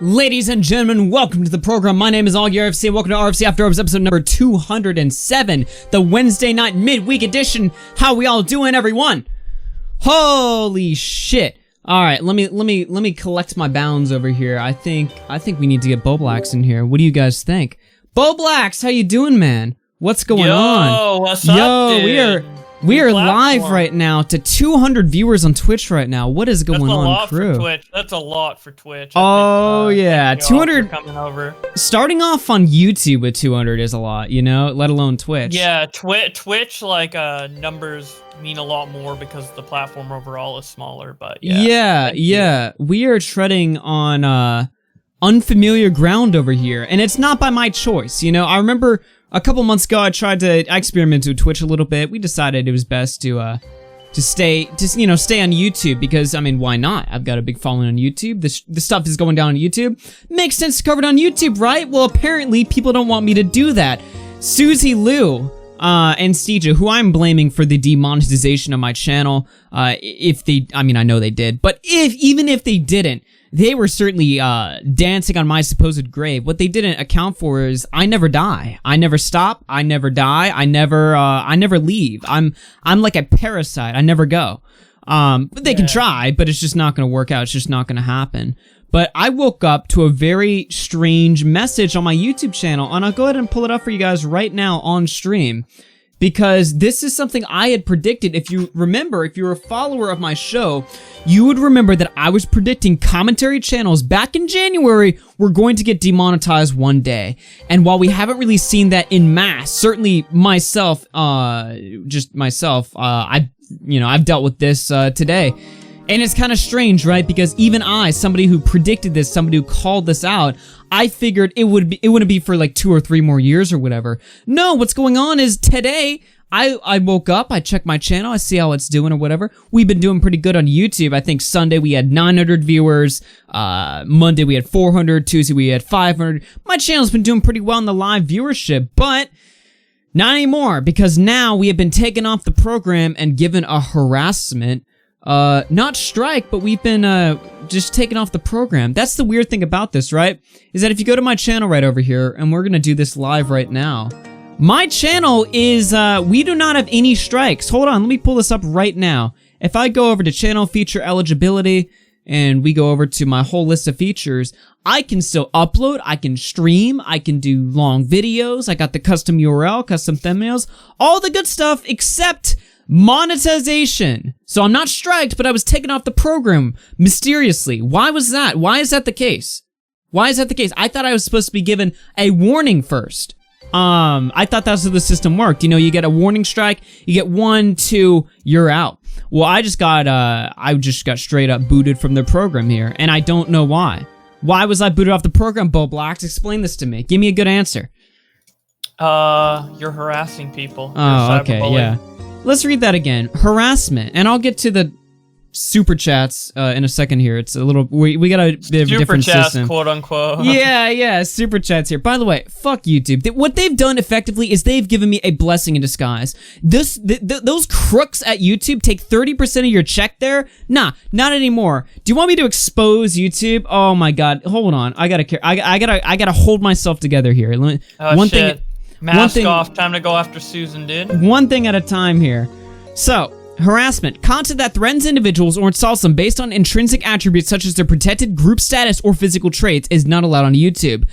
Ladies and gentlemen, welcome to the program. My name is AugieRFC and welcome to RFC After Hours episode number 207, the Wednesday night midweek edition. How we all doing, everyone? Holy shit. Alright, let me collect my bounds over here. I think we need to get Bowblax in here. What do you guys think? Bowblax, how you doing, man? What's going on? Yo, what's up, dude? We are live right now to 200 viewers on Twitch right now. What is going on, crew? That's a lot for Twitch. Oh, yeah. 200 coming over. Starting off on YouTube with 200 is a lot, you know, let alone Twitch. Yeah, Twitch like numbers mean a lot more because the platform overall is smaller, but yeah. Yeah. We are treading on unfamiliar ground over here, and it's not by my choice, you know. I remember a couple months ago, I tried to experiment with Twitch a little bit. We decided it was best to stay on YouTube because, I mean, why not? I've got a big following on YouTube. The stuff is going down on YouTube. Makes sense to cover it on YouTube, right? Well, apparently, people don't want me to do that. Susie Liu and Steja, who I'm blaming for the demonetization of my channel, I know they did, but even if they didn't, they were certainly dancing on my supposed grave. What they didn't account for is I never die. I never stop. I never die. I never leave. I'm like a parasite. I never go. But they can try, but it's just not going to work out. It's just not going to happen. But I woke up to a very strange message on my YouTube channel, and I'll go ahead and pull it up for you guys right now on stream. Because this is something I had predicted. If you remember, if you're a follower of my show, you would remember that I was predicting commentary channels back in January were going to get demonetized one day. And while we haven't really seen that in mass, certainly myself, I've dealt with this today. And it's kind of strange, right? Because even I, somebody who predicted this, somebody who called this out, I figured it wouldn't be for like 2 or 3 more years or whatever. No, what's going on is today, I woke up, I checked my channel, I see how it's doing or whatever. We've been doing pretty good on YouTube. I think Sunday we had 900 viewers, Monday we had 400, Tuesday we had 500. My channel's been doing pretty well in the live viewership, but not anymore, because now we have been taken off the program and given a harassment. Not strike, but we've been, just taken off the program. That's the weird thing about this, right? Is that if you go to my channel right over here, and we're gonna do this live right now, my channel is, we do not have any strikes. Hold on, let me pull this up right now. If I go over to channel feature eligibility, and we go over to my whole list of features, I can still upload, I can stream, I can do long videos, I got the custom URL, custom thumbnails, all the good stuff except monetization. So I'm not striked, but I was taken off the program mysteriously. Why was that? Why is that the case? Why is that the case? I thought I was supposed to be given a warning first. I thought that's how the system worked. You know, you get a warning strike, you get 1, 2, you're out. Well, I just got straight up booted from the program here, and I don't know why. Why was I booted off the program, Bowblax? Explain this to me. Give me a good answer. You're harassing people. Oh, okay, yeah. Let's read that again. Harassment. And I'll get to the super chats in a second here. It's a little... We got a bit of a different system. Super chats, quote unquote. Yeah, super chats here. By the way, fuck YouTube. What they've done effectively is they've given me a blessing in disguise. Those crooks at YouTube take 30% of your check there? Nah, not anymore. Do you want me to expose YouTube? Oh my god. Hold on. I gotta hold myself together here. Shit. Mask off, time to go after Susan, dude. One thing at a time here. So, harassment. Content that threatens individuals or insults them based on intrinsic attributes such as their protected group status or physical traits is not allowed on YouTube.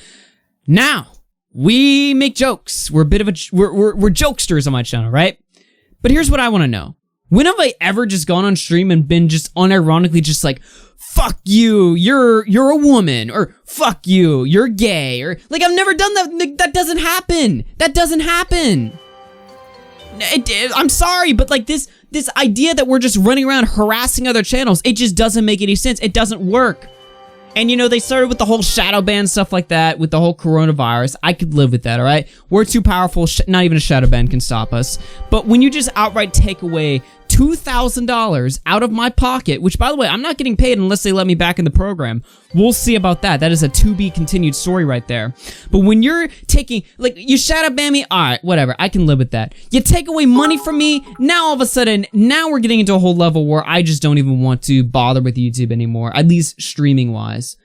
Now, we make jokes. We're a bit of we're jokesters on my channel, right? But here's what I want to know. When have I ever just gone on stream and been just unironically just like, fuck you, you're a woman, or fuck you, you're gay, or like I've never done that. That doesn't happen. That doesn't happen. I'm sorry, but like this idea that we're just running around harassing other channels, it just doesn't make any sense. It doesn't work. And you know, they started with the whole shadow ban stuff like that, with the whole coronavirus. I could live with that, all right? We're too powerful, not even a shadow ban can stop us. But when you just outright take away $2,000 out of my pocket, which by the way, I'm not getting paid unless they let me back in the program. We'll see about that. That is a to be continued story right there. But when you're taking, like, you shadow ban me, all right, whatever, I can live with that. You take away money from me, now all of a sudden, now we're getting into a whole level where I just don't even want to bother with YouTube anymore, at least streaming wise.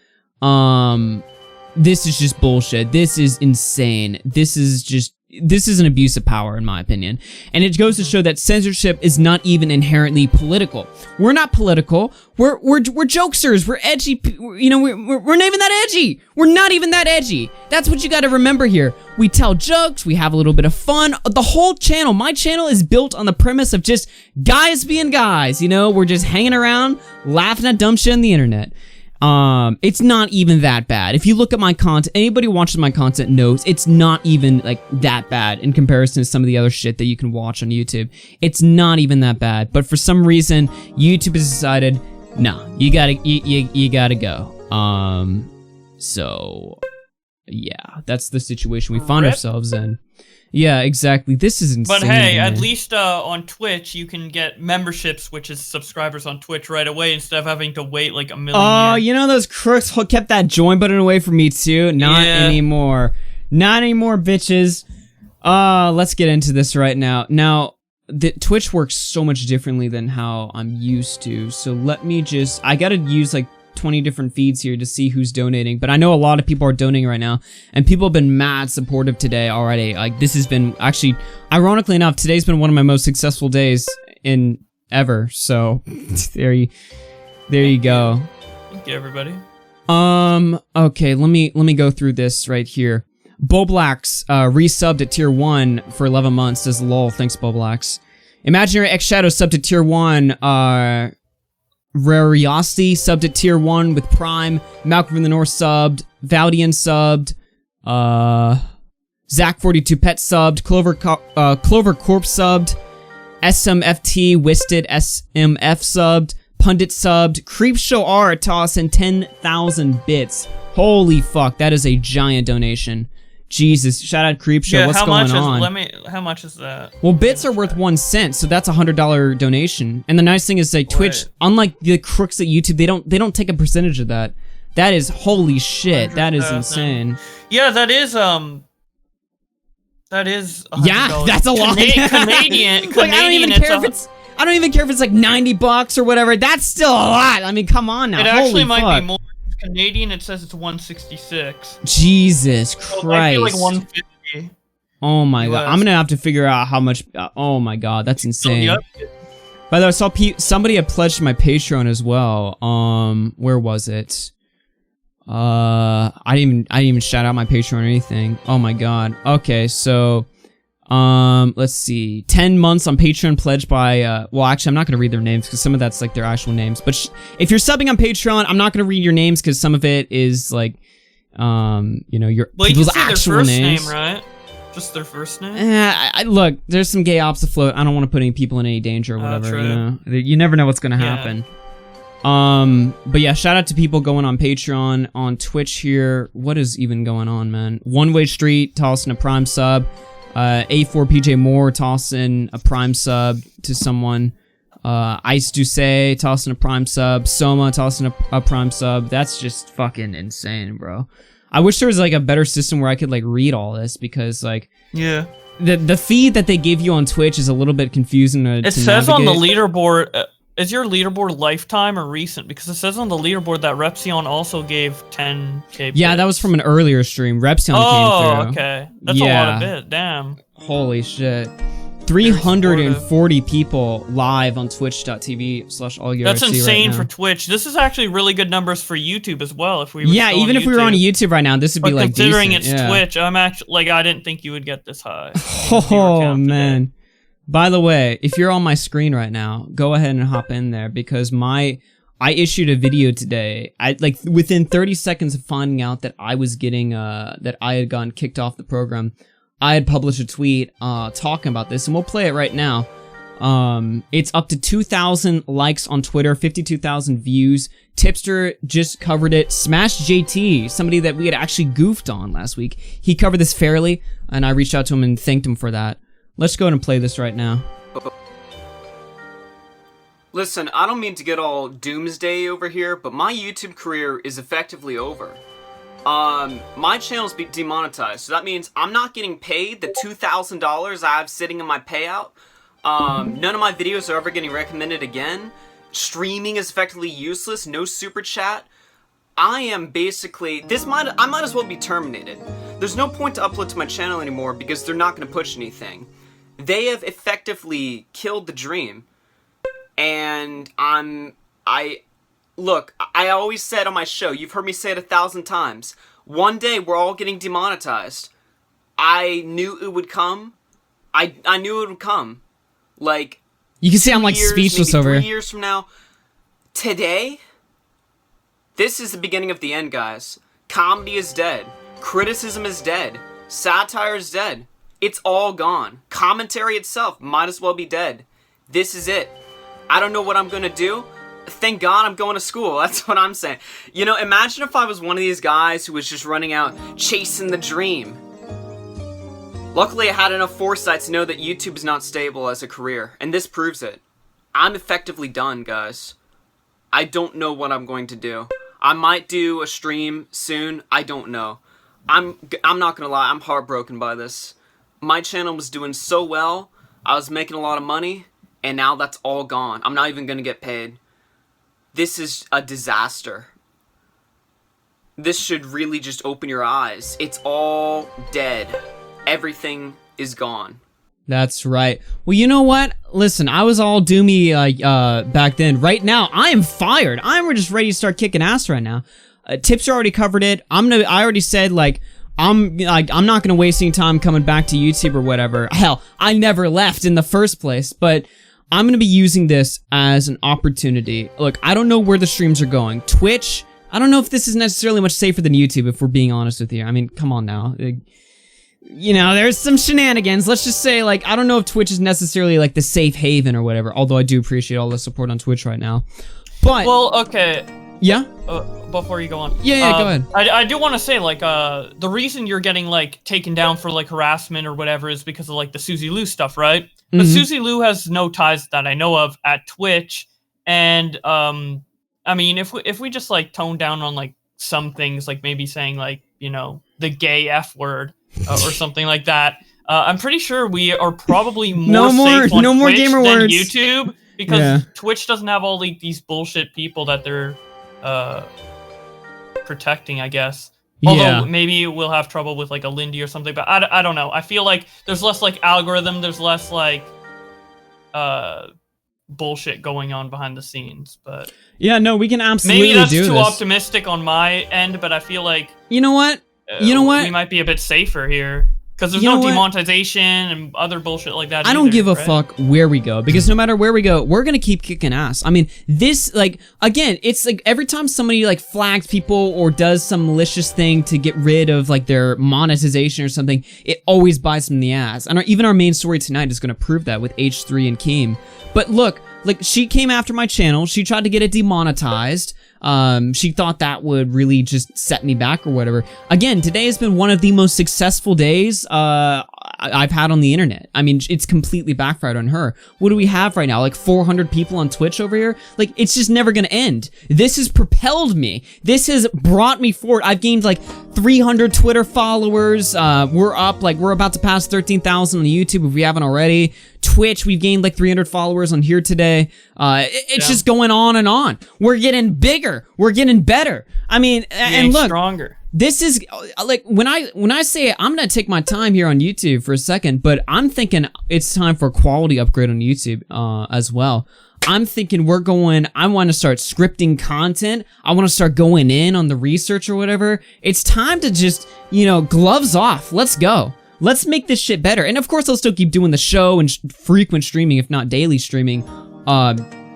This is just bullshit. This is insane. This is an abuse of power, in my opinion. And it goes to show that censorship is not even inherently political. We're not political. We're jokesters. We're edgy. You know, we're not even that edgy. We're not even that edgy. That's what you got to remember here. We tell jokes. We have a little bit of fun. The whole channel, my channel, is built on the premise of just guys being guys. You know, we're just hanging around, laughing at dumb shit on the internet. It's not even that bad. If you look at my content, anybody who watches my content knows it's not even like that bad in comparison to some of the other shit that you can watch on YouTube. It's not even that bad. But for some reason, YouTube has decided, no, you gotta go. So yeah, that's the situation we find ourselves in. Yeah, exactly. This is insane. But hey, man. at least on Twitch, you can get memberships, which is subscribers on Twitch right away instead of having to wait like a million Oh, years. you know those crooks kept that join button away from me too? Not anymore. Not anymore, bitches. Let's get into this right now. Now, Twitch works so much differently than how I'm used to. So let me I gotta use like 20 different feeds here to see who's donating, but I know a lot of people are donating right now, and people have been mad supportive today already. Like, this has been, actually, ironically enough, today's been one of my most successful days in ever, so there you go. Thank you, everybody. Okay, let me go through this right here. Bowblax resubbed at tier 1 for 11 months, says lol, thanks Bowblax. Imaginary X Shadow subbed at tier 1, Rariosity subbed at tier 1 with Prime. Malcolm from the North subbed. Valdian subbed. Zach42 Pet subbed. Clover Corp subbed. SMFT Wisted SMF subbed. Pundit subbed. Creepshow R tossing 10,000 bits. Holy fuck, that is a giant donation. Jesus, shout out Creepshow. Yeah, what's going on? How much is that? Well, bits are worth 1 cent, so that's a $100 donation. And the nice thing is, like, Twitch, unlike the crooks at YouTube, they don't take a percentage of that. That is holy shit. That is insane. Yeah, that is $100. Yeah, that's a lot. Canadian. Like, I don't even care if it's like $90 or whatever. That's still a lot. I mean, come on now. It actually Holy might fuck. be more. Canadian, it says it's 166. Jesus Christ. So I feel like 150. Oh my god. I'm gonna have to figure out how much. Oh my god, that's insane. Yep. By the way, I saw somebody had pledged to my Patreon as well. Where was it? I didn't even shout out my Patreon or anything. Oh my god. Okay, so let's see. 10 months on Patreon pledged by well, actually I'm not going to read their names because some of that's like their actual names. But if you're subbing on Patreon, I'm not going to read your names because some of it is like you know, your people's actual their first names. Name, right? Just their first name? Look, there's some gay ops afloat. I don't want to put any people in any danger or whatever, true. you know. You never know what's going to happen. But yeah, shout out to people going on Patreon, on Twitch here. What is even going on, man? One Way Street tossing a Prime sub. A4PJ Moore tossing a Prime sub to someone. Ice Duce tossing a Prime sub. Soma tossing a Prime sub. That's just fucking insane, bro. I wish there was like a better system where I could like read all this because like the feed that they give you on Twitch is a little bit confusing to says navigate. On the leaderboard. Is your leaderboard lifetime or recent? Because it says on the leaderboard that Repsion also gave 10k. Yeah, that was from an earlier stream. Repsion came through. Okay. That's a lot of bit. Damn. Holy shit. 340 people live on twitch.tv/AugieRFC. That's insane right now. for Twitch. This is actually really good numbers for YouTube as well. If we were even if we were on YouTube right now, this would be like considering decent. it's Twitch, I'm actually like I didn't think you would get this high. Oh man. By the way, if you're on my screen right now, go ahead and hop in there because I issued a video today. Like within 30 seconds of finding out that I was getting that I had gotten kicked off the program, I had published a tweet talking about this, and we'll play it right now. It's up to 2,000 likes on Twitter, 52,000 views. Tipster just covered it. Smash JT, somebody that we had actually goofed on last week, he covered this fairly, and I reached out to him and thanked him for that. Let's go ahead and play this right now. Listen, I don't mean to get all doomsday over here, but my YouTube career is effectively over. My channel's demonetized, so that means I'm not getting paid the $2,000 I have sitting in my payout. None of my videos are ever getting recommended again. Streaming is effectively useless, no super chat. I am basically, I might as well be terminated. There's no point to upload to my channel anymore because they're not going to push anything. They have effectively killed the dream. And look, I always said on my show, you've heard me say it 1,000 times, one day we're all getting demonetized. I knew it would come. I knew it would come. Like, you can see I'm like years, speechless maybe over 3 here. years from now. Today, this is the beginning of the end, guys. Comedy is dead. Criticism is dead. Satire is dead. It's all gone. Commentary itself might as well be dead. This is it. I don't know what I'm gonna do. Thank God I'm going to school. That's what I'm saying. You know, imagine if I was one of these guys who was just running out chasing the dream. Luckily, I had enough foresight to know that YouTube is not stable as a career, and this proves it. I'm effectively done, guys. I don't know what I'm going to do. I might do a stream soon. I don't know. I'm not gonna lie. I'm heartbroken by this. My channel was doing so well. I was making a lot of money, and now that's all gone. I'm not even gonna get paid. This is a disaster. This should really just open your eyes. It's all dead. Everything is gone. That's right. Well, you know what? Listen, I was all doomy back then. Right now, I am fired. I'm just ready to start kicking ass right now. Tips already covered it. I already said I'm not gonna waste any time coming back to YouTube or whatever. Hell, I never left in the first place, but I'm gonna be using this as an opportunity. Look, I don't know where the streams are going. Twitch, I don't know if this is necessarily much safer than YouTube, if we're being honest with you. I mean, come on now. You know, there's some shenanigans. Let's just say, I don't know if Twitch is necessarily, the safe haven or whatever, although I do appreciate all the support on Twitch right now. But... Well, okay. Yeah? Before you go on. Yeah, go ahead. I do want to say, the reason you're getting, taken down for, harassment or whatever is because of, the Susie Lou stuff, right? Mm-hmm. But Susie Lou has no ties that I know of at Twitch, and, I mean, if we just, tone down on, some things, maybe saying, you know, the gay F word, or something like that, I'm pretty sure we are probably more safe on Twitch gamer than words. YouTube, because Twitch doesn't have all these bullshit people that they're protecting, I guess. Although maybe we'll have trouble with a Lindy or something, but I don't know. I feel like there's less algorithm, there's less bullshit going on behind the scenes. But yeah, no, we can absolutely maybe that's do too this. Optimistic on my end, but I feel like you know what? We might be a bit safer here. Because there's no demonetization and other bullshit like that. I don't give a fuck where we go, because no matter where we go, we're gonna keep kicking ass. I mean, this, again, it's every time somebody, flags people or does some malicious thing to get rid of, their monetization or something, it always bites them in the ass. And even our main story tonight is gonna prove that with H3 and Keem. But look, she came after my channel, she tried to get it demonetized. She thought that would really just set me back or whatever. Again, today has been one of the most successful days I've had on the internet. I mean, it's completely backfired on her. What do we have right now? 400 people on Twitch over here? It's just never gonna end. This has propelled me. This has brought me forward. I've gained 300 Twitter followers. We're up, we're about to pass 13,000 on YouTube if we haven't already. Twitch, we've gained 300 followers on here today. It's just going on and on. We're getting bigger. We're getting better. I mean, and look, stronger. This is when I say I'm gonna take my time here on YouTube for a second, but I'm thinking it's time for a quality upgrade on YouTube as well. I'm thinking I want to start scripting content. I want to start going in on the research or whatever. It's time to just, gloves off. Let's go. Let's make this shit better. And of course, I'll still keep doing the show and frequent streaming, if not daily streaming,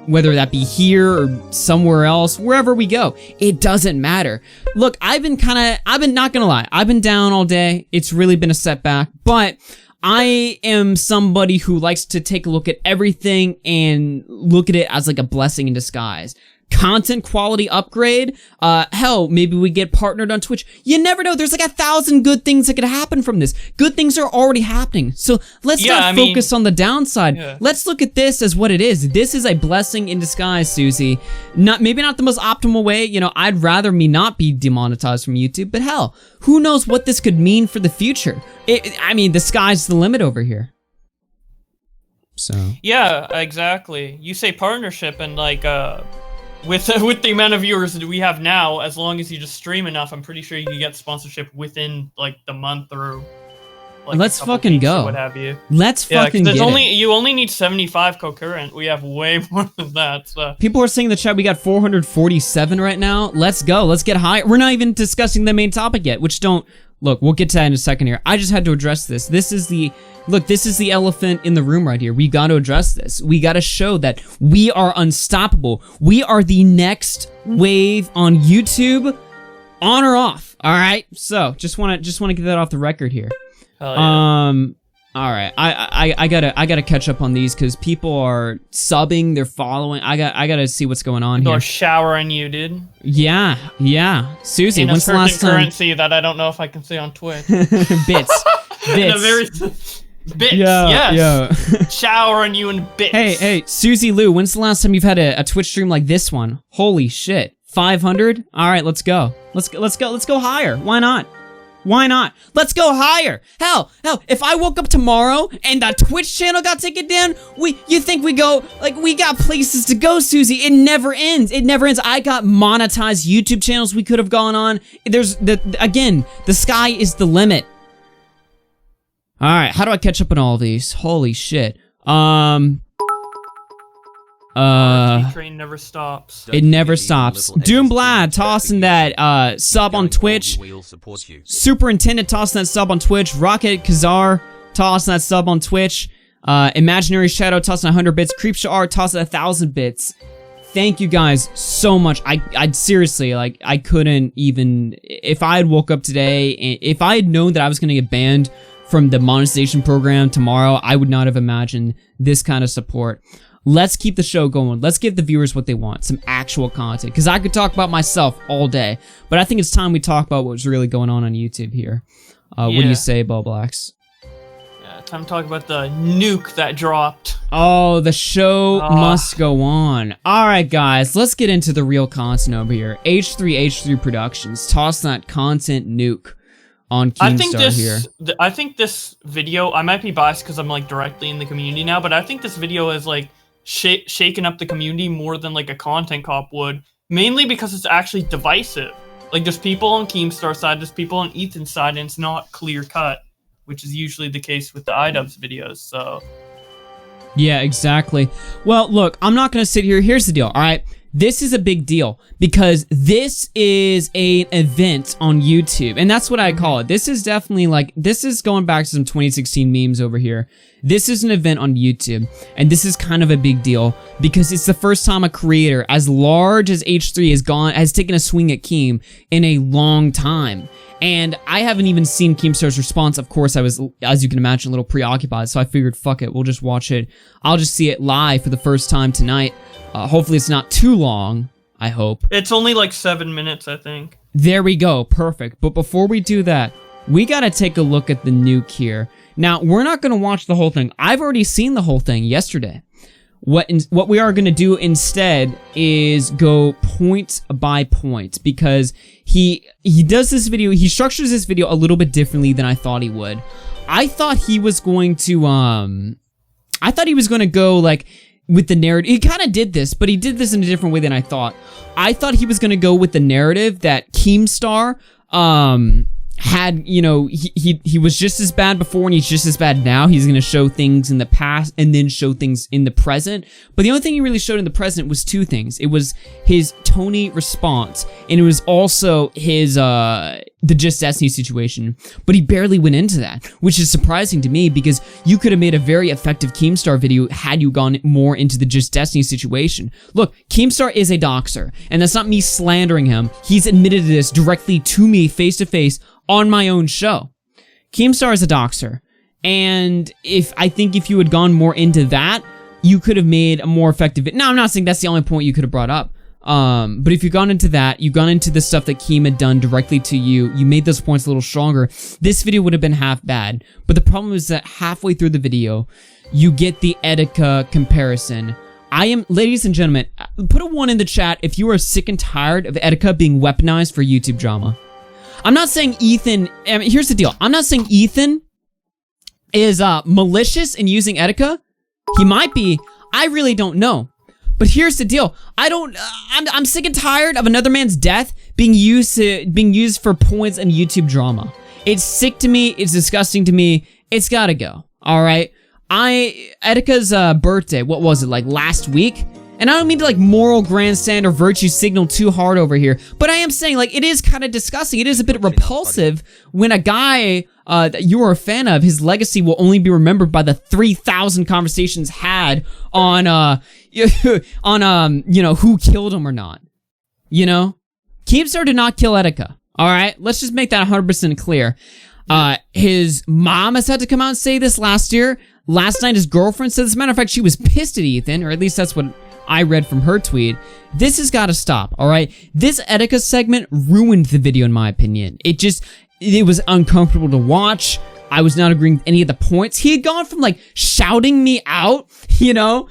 whether that be here or somewhere else, wherever we go. It doesn't matter. Look, I've been not gonna lie, I've been down all day. It's really been a setback, but I am somebody who likes to take a look at everything and look at it as a blessing in disguise. Content quality upgrade, hell, maybe we get partnered on Twitch. You never know, there's 1,000 good things that could happen from this. Good things are already happening, so let's not focus on the downside. Let's look at this as what it is. This is a blessing in disguise, Susie. Maybe not the most optimal way, I'd rather me not be demonetized from YouTube, but hell, who knows what this could mean for the future. I mean, the sky's the limit over here. So. Yeah, exactly. You say partnership and with the amount of viewers that we have now, as long as you just stream enough, I'm pretty sure you can get sponsorship within like the month or. Like let's fucking go. What have you? Let's fucking get it. You only need 75 concurrent. We have way more than that. So. People are saying in the chat we got 447 right now. Let's go. Let's get high. We're not even discussing the main topic yet, which don't... Look, we'll get to that in a second here. I just had to address this. This is the elephant in the room right here. We got to address this. We got to show that we are unstoppable. We are the next wave on YouTube, on or off. All right? So, just want to get that off the record here. Hell yeah. All right. I gotta catch up on these because people are subbing, they're following. I gotta see what's going on People here. are showering you, dude. Yeah. Susie, in when's the last time? currency that I don't know if I can say on Twitch. Bits. In a very bits. Yeah, yes. yeah. Showering you in bits. Hey, Susie Lou, when's the last time you've had a Twitch stream like this one? Holy shit. 500? All right, let's go. Let's go higher. Why not? Why not? Let's go higher. Hell, if I woke up tomorrow and that Twitch channel got taken down, you think we got places to go, Susie. It never ends. It never ends. I got monetized YouTube channels we could have gone on. Again, the sky is the limit. All right, how do I catch up on all of these? Holy shit. Train never stops. It never stops. Doomblad tossing that sub on Twitch. Superintendent tossing that sub on Twitch. Rocket Kazar tossing that sub on Twitch. Imaginary Shadow tossing 100 bits. Creepshaw tossing 1,000 bits. Thank you guys so much. I'd seriously, like, I couldn't even, if I had woke up today, if I had known that I was gonna get banned from the monetization program tomorrow, I would not have imagined this kind of support. Let's keep the show going. Let's give the viewers what they want, some actual content. Because I could talk about myself all day, but I think it's time we talk about what's really going on YouTube here. What do you say, Bowblax? Yeah, time to talk about the nuke that dropped. Oh, the show must go on. All right, guys, let's get into the real content over here. H3H3 Productions, toss that content nuke on KEEMSTAR here. I think this video, I might be biased because I'm like directly in the community now, but I think this video is like shaken up the community more than like a content cop would, mainly because it's actually divisive. Like there's people on KEEMSTAR side, there's people on Ethan's side, and it's not clear cut, which is usually the case with the iDubbbz videos. So yeah, exactly. Well, look, I'm not gonna sit here. Here's the deal. All right, this is a big deal because this is an event on YouTube, and that's what I call it. This is definitely like, this is going back to some 2016 memes over here. This is an event on YouTube, and this is kind of a big deal because it's the first time a creator as large as H3 has taken a swing at Keem in a long time. And I haven't even seen KEEMSTAR's response. Of course, I was, as you can imagine, a little preoccupied, so I figured, fuck it, we'll just watch it. I'll just see it live for the first time tonight. Hopefully it's not too long, I hope. It's only like 7 minutes, I think. There we go, perfect. But before we do that, we gotta take a look at the nuke here. Now, we're not gonna watch the whole thing. I've already seen the whole thing yesterday. What we are gonna do instead is go point by point, because he does this video, he structures this video a little bit differently than I thought he would. I thought he was going to, go like with the narrative. He kind of did this, but he did this in a different way than I thought. I thought he was gonna go with the narrative that KEEMSTAR, had, you know, he was just as bad before and he's just as bad now. He's gonna show things in the past and then show things in the present. But the only thing he really showed in the present was two things. It was his Tony response, and it was also his the Just Destiny situation. But he barely went into that, which is surprising to me because you could have made a very effective KEEMSTAR video had you gone more into the Just Destiny situation. Look, KEEMSTAR is a doxer, and that's not me slandering him. He's admitted to this directly to me face to face on my own show. KEEMSTAR is a doxer, and I think if you had gone more into that, you could have made a more effective. Now, I'm not saying that's the only point you could have brought up, but if you've gone into that, you've gone into the stuff that Keem had done directly to you, you made those points a little stronger, this video would have been half bad. But the problem is that halfway through the video, you get the Etika comparison. Ladies and gentlemen, put a 1 in the chat if you are sick and tired of Etika being weaponized for YouTube drama. I'm not saying Ethan, I mean, here's the deal. I'm not saying Ethan is malicious in using Etika. He might be. I really don't know. But here's the deal. I'm sick and tired of another man's death being used for points and YouTube drama. It's sick to me. It's disgusting to me. It's gotta go. All right. Etika's birthday, what was it, like last week? And I don't mean to like moral grandstand or virtue signal too hard over here, but I am saying like it is kind of disgusting. It is a bit repulsive when a guy that you are a fan of, his legacy will only be remembered by the 3,000 conversations had on you know, who killed him or not. You know, KEEMSTAR did not kill Etika. All right, let's just make that 100% clear. His mom has had to come out and say this last year. Last night, his girlfriend said this. As a matter of fact, she was pissed at Ethan, or at least that's what I read from her tweet. This has got to stop, all right? This Etika segment ruined the video, in my opinion. It was uncomfortable to watch. I was not agreeing with any of the points. He had gone from, like, shouting me out, you know?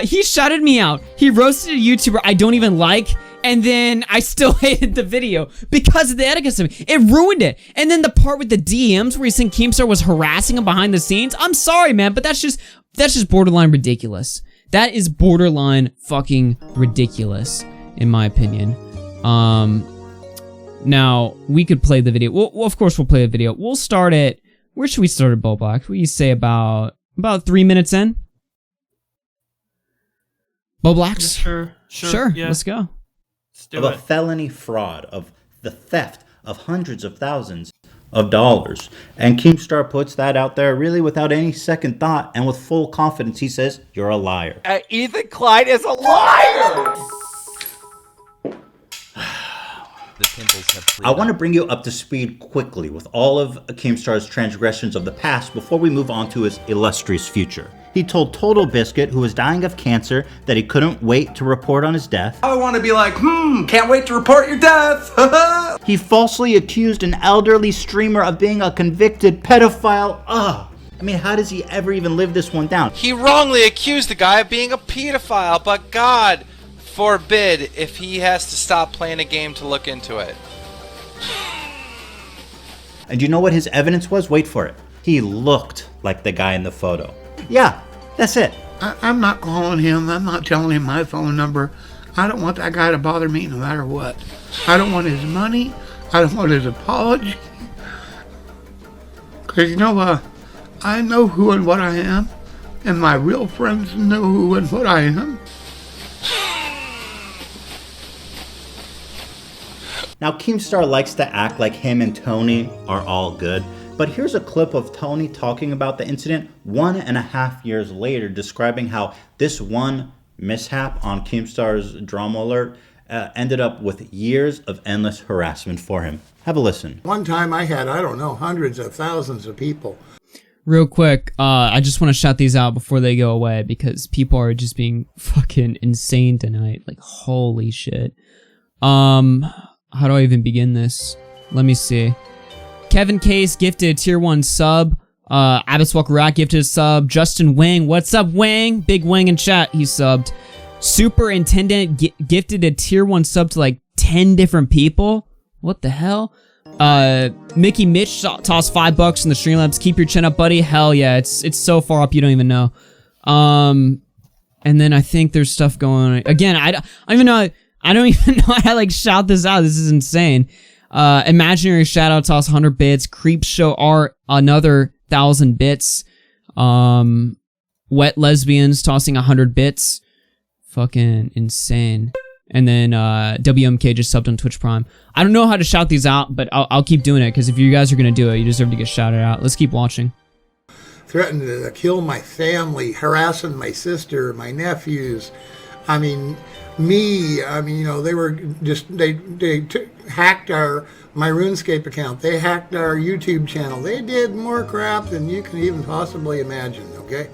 He shouted me out. He roasted a YouTuber I don't even like, and then I still hated the video because of the Etika segment. It ruined it. And then the part with the DMs where he's saying KEEMSTAR was harassing him behind the scenes. I'm sorry, man, but that's just borderline ridiculous. That is borderline fucking ridiculous, in my opinion. Now, we could play the video. Well, of course we'll play the video. We'll start at... Where should we start at, Bowblax? What do you say about 3 minutes in? Bowblax? Sure. Yeah. Let's go. Let's do a felony fraud, of the theft of hundreds of thousands of dollars. And KEEMSTAR puts that out there really without any second thought and with full confidence. He says, you're a liar. Ethan Klein is a liar! I want to bring you up to speed quickly with all of KEEMSTAR's transgressions of the past before we move on to his illustrious future. He told Total Biscuit, who was dying of cancer, that he couldn't wait to report on his death. I want to be like, can't wait to report your death. He falsely accused an elderly streamer of being a convicted pedophile. I mean, how does he ever even live this one down? He wrongly accused the guy of being a pedophile, but God forbid if he has to stop playing a game to look into it. And you know what his evidence was? Wait for it. He looked like the guy in the photo. Yeah, that's it. I'm not calling him. I'm not telling him my phone number. I don't want that guy to bother me no matter what. I don't want his money. I don't want his apology. Because, you know, I know who and what I am. And my real friends know who and what I am. Now, KEEMSTAR likes to act like him and Tony are all good. But here's a clip of Tony talking about the incident 1.5 years later, describing how this one mishap on KEEMSTAR's drama alert ended up with years of endless harassment for him. Have a listen. One time I had, I don't know, hundreds of thousands of people. Real quick, I just want to shout these out before they go away because people are just being fucking insane tonight. Like, holy shit. How do I even begin this? Let me see. Kevin Case gifted a tier 1 sub. Abbas Walker Rat gifted a sub. Justin Wang, what's up, Wang? Big Wang in chat, he subbed. Superintendent gifted a tier 1 sub to like 10 different people. What the hell? Mickey Mitch tossed $5 in the Streamlabs. Keep your chin up, buddy. Hell yeah, it's so far up you don't even know. And then I think there's stuff going on. Again, I don't even know how to like shout this out. This is insane. Imaginary Shadow toss 100 bits. Creep Show Art another 1,000 bits. Wet Lesbians tossing 100 bits. Fucking insane. And then WMK just subbed on Twitch Prime. I don't know how to shout these out, but I'll keep doing it because if you guys are gonna do it, you deserve to get shouted out. Let's keep watching. Threatened to kill my family, harassing my sister, my nephews. I mean, me. I mean, you know, they were just they hacked my RuneScape account. They hacked our YouTube channel. They did more crap than you can even possibly imagine. Okay,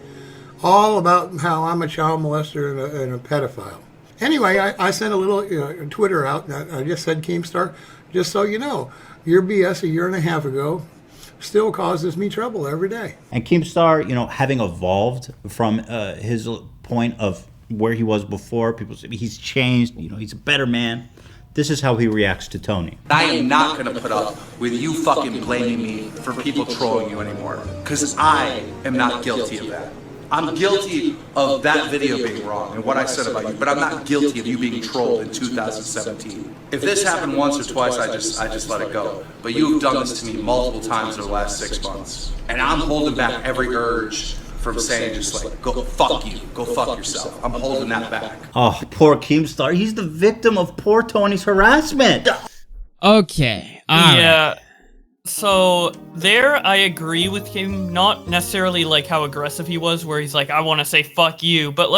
all about how I'm a child molester and a pedophile. Anyway, I sent a little Twitter out. I just said, KEEMSTAR, just so you know, your BS a year and a half ago still causes me trouble every day. And KEEMSTAR, you know, having evolved from his point of where he was before, people say he's changed, you know, he's a better man. This is how he reacts to Tony. I am not going to put up with you fucking blaming me for people trolling you anymore, because I am not guilty of that. I'm guilty of that video being wrong and what I said about you, but I'm not guilty of you being trolled in 2017. If this happened once or twice, I just let it go. But you've done this to me multiple times over the last 6 months. And I'm holding back every urge from saying just like, go fuck you, go fuck yourself. I'm holding that back. Oh, poor Keemstar. He's the victim of poor Tony's harassment. Okay. Yeah. So there I agree with him, not necessarily like how aggressive he was, where he's like, I want to say fuck you, but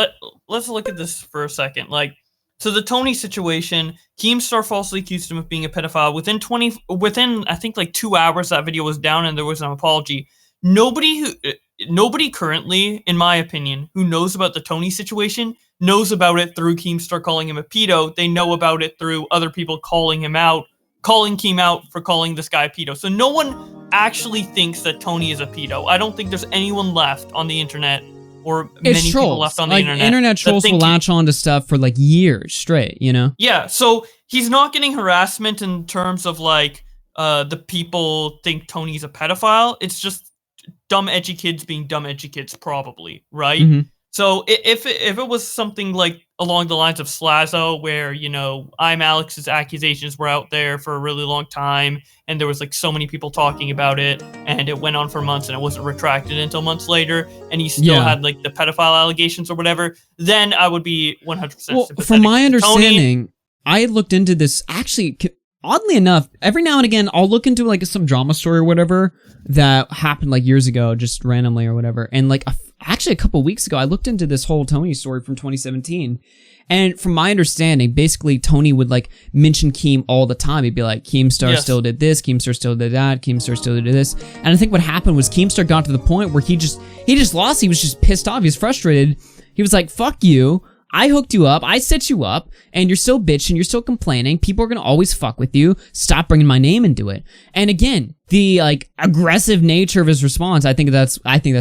let's look at this for a second. Like, so the Tony situation, Keemstar falsely accused him of being a pedophile. Within I think like 2 hours that video was down and there was an apology. Nobody currently, in my opinion, who knows about the Tony situation knows about it through Keemstar calling him a pedo. They know about it through other people calling him out, calling Keem out for calling this guy a pedo. So no one actually thinks that Tony is a pedo. I don't think there's anyone left on the internet, or many people left on the internet. Internet trolls will latch on to stuff for like years straight, you know? Yeah, so he's not getting harassment in terms of like the people think Tony's a pedophile. It's just dumb edgy kids being dumb edgy kids, probably, right? Mm-hmm. So if it was something like along the lines of Slazo, where, you know, I'm Alex's accusations were out there for a really long time, and there was like so many people talking about it, and it went on for months, and it wasn't retracted until months later, and he still had like the pedophile allegations or whatever, then I would be 100% sympathetic. From my to understanding, Tony. I had looked into this, actually, oddly enough, every now and again, I'll look into like some drama story or whatever that happened like years ago, just randomly or whatever, and like actually a couple weeks ago, I looked into this whole Tony story from 2017, and from my understanding, basically Tony would like mention Keem all the time. He'd be like, Keemstar still did this, Keemstar still did that, Keemstar still did this, and I think what happened was Keemstar got to the point where he just lost. He was just pissed off. He was frustrated. He was like, fuck you. I hooked you up, I set you up, and you're still bitching, you're still complaining, people are gonna always fuck with you, stop bringing my name into it. And again, the like aggressive nature of his response, I think that's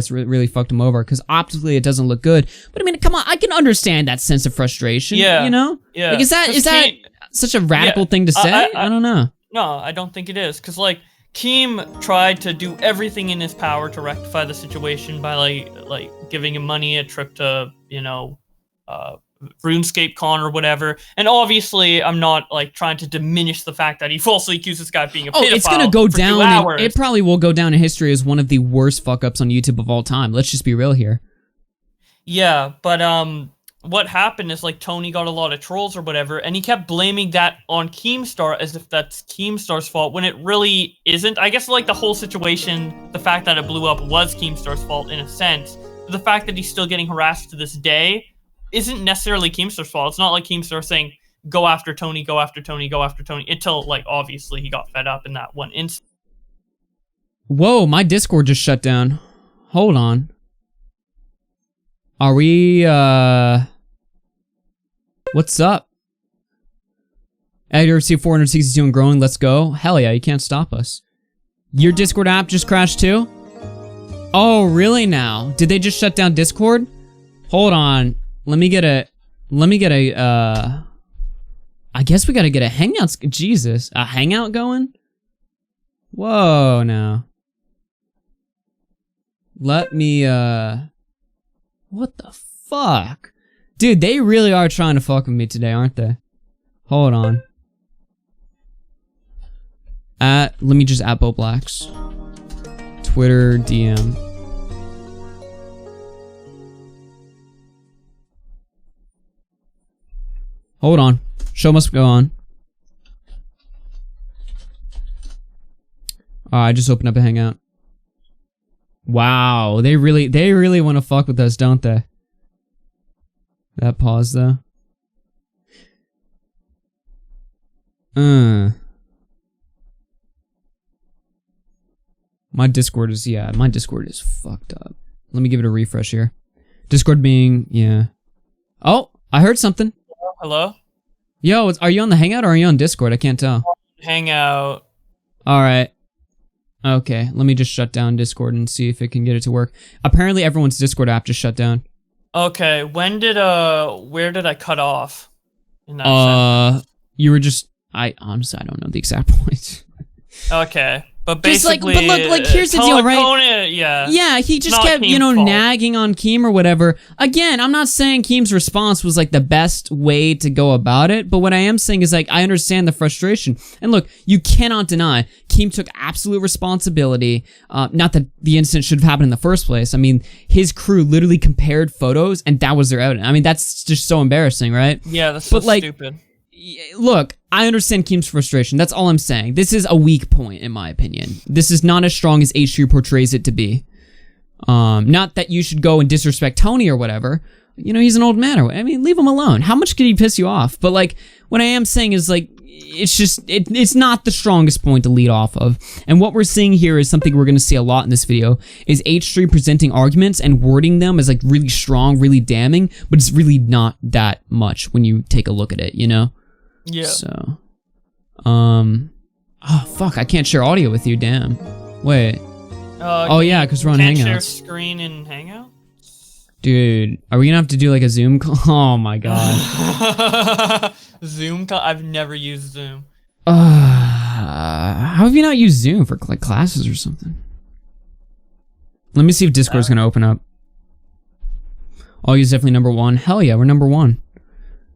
really fucked him over, because optically it doesn't look good. But I mean, come on, I can understand that sense of frustration, you know? Yeah. Like, is that such a radical thing to say? I don't know. No, I don't think it is, because like, Keem tried to do everything in his power to rectify the situation by like giving him money, a trip to, you know, RuneScape Con or whatever, and obviously I'm not like trying to diminish the fact that he falsely accused this guy of being a pedophile. It's gonna go down. It probably will go down in history as one of the worst fuck ups on YouTube of all time. Let's just be real here. Yeah, but what happened is like Tony got a lot of trolls or whatever, and he kept blaming that on Keemstar as if that's Keemstar's fault when it really isn't. I guess like the whole situation, the fact that it blew up was Keemstar's fault in a sense. But the fact that he's still getting harassed to this day isn't necessarily Keemstar's fault. It's not like Keemstar saying, go after Tony, go after Tony, go after Tony, until, like, obviously he got fed up in that one instance. Whoa, my Discord just shut down. Hold on. Are we, what's up? AugieRFC 462 and growing, let's go. Hell yeah, you can't stop us. Your Discord app just crashed too? Oh, really now? Did they just shut down Discord? Hold on. Let me get a, I guess we gotta get a hangout, Jesus, a hangout going? Whoa, now. Let me, what the fuck? Dude, they really are trying to fuck with me today, aren't they? Hold on. Let me just add Bowblax. Twitter DM. Hold on. Show must go on. I just opened up a hangout. Wow, they really want to fuck with us, don't they? That pause though. My Discord is fucked up. Let me give it a refresh here. Discord being, yeah. Oh, I heard something. Hello? Yo, are you on the hangout or are you on Discord? I can't tell. Hangout. Alright. Okay, let me just shut down Discord and see if it can get it to work. Apparently everyone's Discord app just shut down. Okay, where did I cut off? In that you were just, honestly, I don't know the exact point. Okay, But Just like, basically, but look, like here's the deal, right? Yeah, he just not kept, Keem's fault. nagging on Keem or whatever. Again, I'm not saying Keem's response was like the best way to go about it, but what I am saying is like, I understand the frustration. And look, you cannot deny Keem took absolute responsibility. Not that the incident should have happened in the first place. I mean, his crew literally compared photos and that was their evidence. I mean, that's just so embarrassing, right? Yeah, that's so stupid. Look, I understand Keem's frustration. That's all I'm saying. This is a weak point, in my opinion. This is not as strong as H3 portrays it to be. Not that you should go and disrespect Tony or whatever. You know, he's an old man. I mean, leave him alone. How much could he piss you off? But, like, what I am saying is, like, it's just, it's not the strongest point to lead off of. And what we're seeing here is something we're going to see a lot in this video, is H3 presenting arguments and wording them as, like, really strong, really damning, but it's really not that much when you take a look at it, you know? Yeah. So, oh fuck, I can't share audio with you, damn. Wait. Oh yeah, because we're on Can't Hangouts. share screen in Hangout? Dude, are we gonna have to do like a Zoom call? Oh my god. Zoom call? I've never used Zoom. How have you not used Zoom for like classes or something? Let me see if Discord's gonna open up. Augie's definitely number one. Hell yeah, we're number one.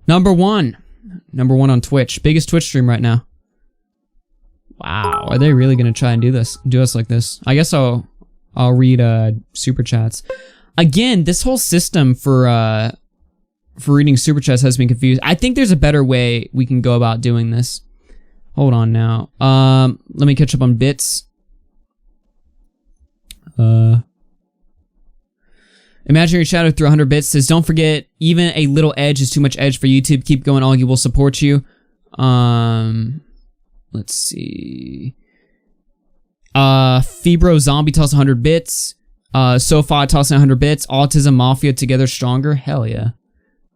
Number one on Twitch. Biggest Twitch stream right now. Wow, are they really gonna try and do us like this? I guess I'll read super chats. Again, this whole system for reading super chats has been confused. I think there's a better way we can go about doing this. Hold on now. Let me catch up on bits. Imaginary Shadow through 100 bits says, don't forget, even a little edge is too much edge for YouTube. Keep going, Augie will support you. Let's see. Fibro Zombie tossing 100 bits. Sofa tossing 100 bits. Autism Mafia together stronger. Hell yeah.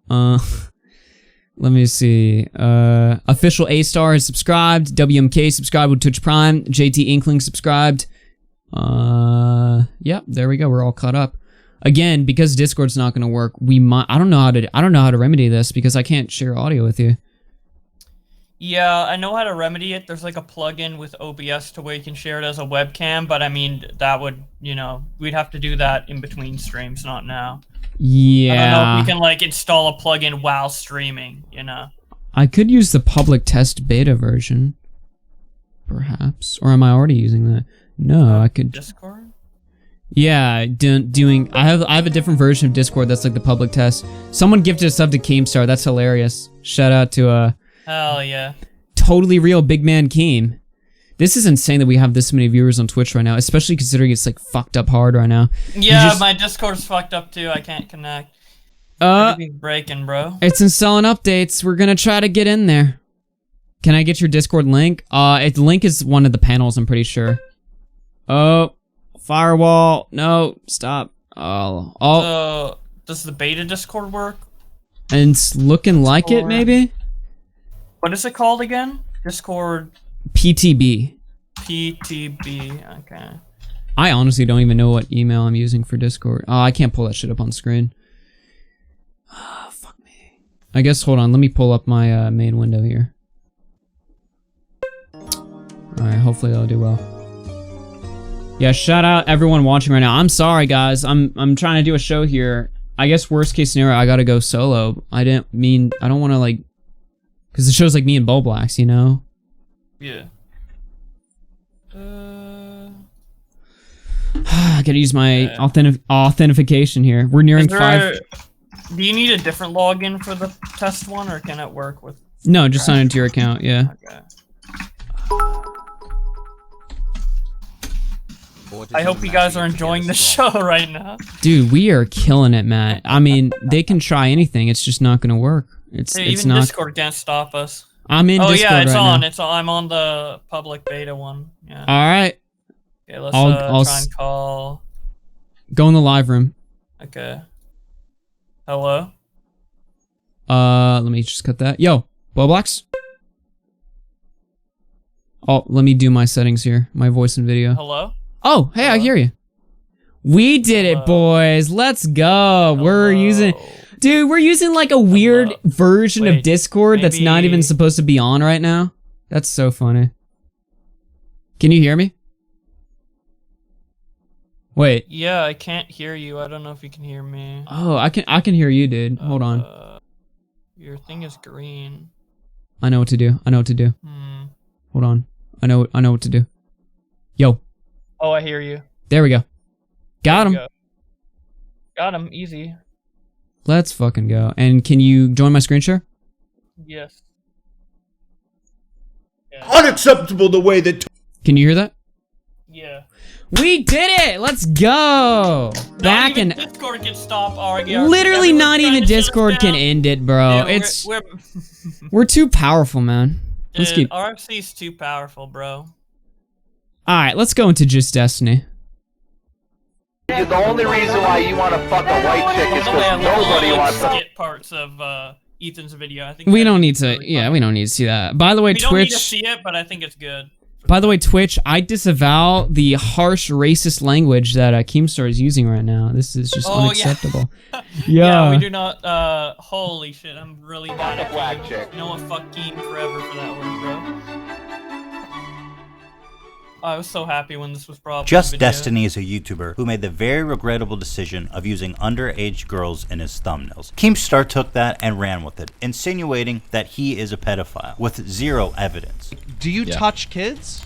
Let me see. Official A-Star has subscribed. WMK subscribed with Twitch Prime. JT Inkling subscribed. Yep, there we go. We're all caught up. Again, because Discord's not going to work, we might. I don't know how to remedy this because I can't share audio with you. Yeah, I know how to remedy it. There's like a plugin with OBS to where you can share it as a webcam, but I mean that would, you know, we'd have to do that in between streams, not now. Yeah. I don't know if we can like install a plugin while streaming, you know. I could use the public test beta version, perhaps, or am I already using that? No, I could. Discord. Yeah, doing. I have a different version of Discord that's like the public test. Someone gifted a sub to KEEMSTAR. That's hilarious. Shout out to Hell yeah. Totally real big man Keem. This is insane that we have this many viewers on Twitch right now, especially considering it's like fucked up hard right now. Yeah, my Discord's fucked up too. I can't connect. Everything's breaking, bro. It's installing updates. We're gonna try to get in there. Can I get your Discord link? The link is one of the panels, I'm pretty sure. Oh, firewall. No, stop. Oh. Does the beta Discord work? And it's looking like it, maybe? What is it called again? Discord. PTB. PTB, okay. I honestly don't even know what email I'm using for Discord. Oh, I can't pull that shit up on screen. Oh, fuck me. I guess, hold on, let me pull up my main window here. Alright, hopefully that'll do well. Yeah, shout out everyone watching right now. I'm sorry, guys. I'm trying to do a show here. I guess worst case scenario, I gotta go solo. I don't want to like... Because the show's like me and Bowblax, you know? Yeah. I gotta use my authentication here. We're nearing 5. Do you need a different login for the test one, or can it work with... No, just sign into your account, yeah. Okay. I hope you guys are enjoying the show right now. Dude, we are killing it, Matt. I mean, they can try anything. It's just not gonna work. It's even not. Discord can't stop us. I'm in Discord yeah, it's right on. now. It's on. I'm on the public beta one. Yeah. All right. Okay, let's I'll try and call. Go in the live room. Okay. Hello. Let me just cut that. Yo, Bowblax. Oh, let me do my settings here. My voice and video. Hello. Oh, hey, I hear you. We did it, boys. Let's go. We're using... Dude, we're using like a weird version of Discord that's not even supposed to be on right now. That's so funny. Can you hear me? Wait. Yeah, I can't hear you. I don't know if you can hear me. Oh, I can hear you, dude. Hold on. Your thing is green. I know what to do. I know what to do. Hold on. I know what to do. Yo. Oh, I hear you. There we go. Got him. Got him. Easy. Let's fucking go. And can you join my screen share? Yes. Unacceptable the way that... Can you hear that? Yeah. We did it! Let's go! Back not even in... Discord can stop REFRC. Literally Everyone's not trying even to shut us Discord can down. end it, bro. Yeah, It's... we're We're too powerful, man. Let's Dude, keep... RFC's too powerful, bro. Alright, let's go into Just Destiny. The only reason why you want to fuck a white chick is because nobody wants to. Skip parts of Ethan's video. I think We don't need to... Yeah, we don't need to see that. By the way, we don't need to Twitch... see it, but I think it's good. By the way, Twitch, I disavow the harsh racist language that KEEMSTAR is using right now. This is just unacceptable. Yeah, we do not. Holy shit, I'm really mad at you. You know what? Fuck Keem forever for that word, bro. I was so happy when this was brought up. Just Destiny is a YouTuber who made the very regrettable decision of using underage girls in his thumbnails. KEEMSTAR took that and ran with it, insinuating that he is a pedophile, with zero evidence. Do you touch kids?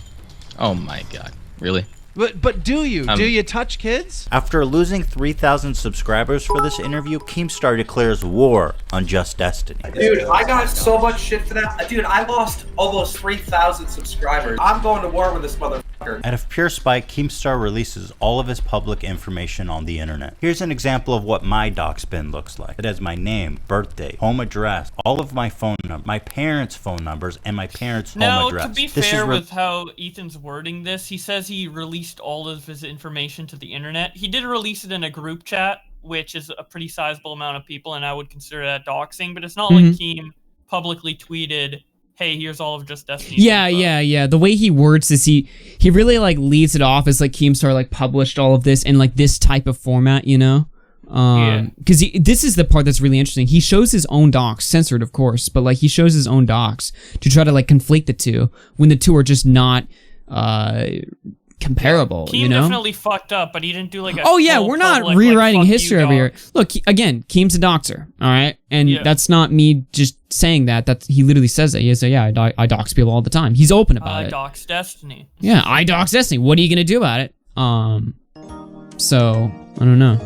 Oh my god. Really? But do you? Do you touch kids? After losing 3,000 subscribers for this interview, KEEMSTAR declares war on Just Destiny. Dude, I got so much shit for that. Dude, I lost almost 3,000 subscribers. I'm going to war with this motherfucker. Out of pure spite, KEEMSTAR releases all of his public information on the internet. Here's an example of what my docs bin looks like. It has my name, birthday, home address, all of my phone numbers, my parents' phone numbers, and my parents' home address. Now, to be fair with how Ethan's wording this, he says he released all of his information to the internet. He did release it in a group chat, which is a pretty sizable amount of people, and I would consider that doxing, but it's not like Keem publicly tweeted, hey, here's all of Just Destiny. Yeah. The way he words this, he really like leads it off as like KEEMSTAR like published all of this in like this type of format, you know? Because this is the part that's really interesting. He shows his own docs, censored of course, but like he shows his own docs to try to like conflate the two when the two are just not comparable. Keem you know, definitely fucked up, but he didn't do like a we're not public, rewriting like, history over here. Look, again, Keem's a doxer, all right, and that's not me just saying that. That's he literally says that. He says, yeah, I dox people all the time. He's open about it. I dox Destiny. Yeah, I dox Destiny. What are you gonna do about it? So I don't know.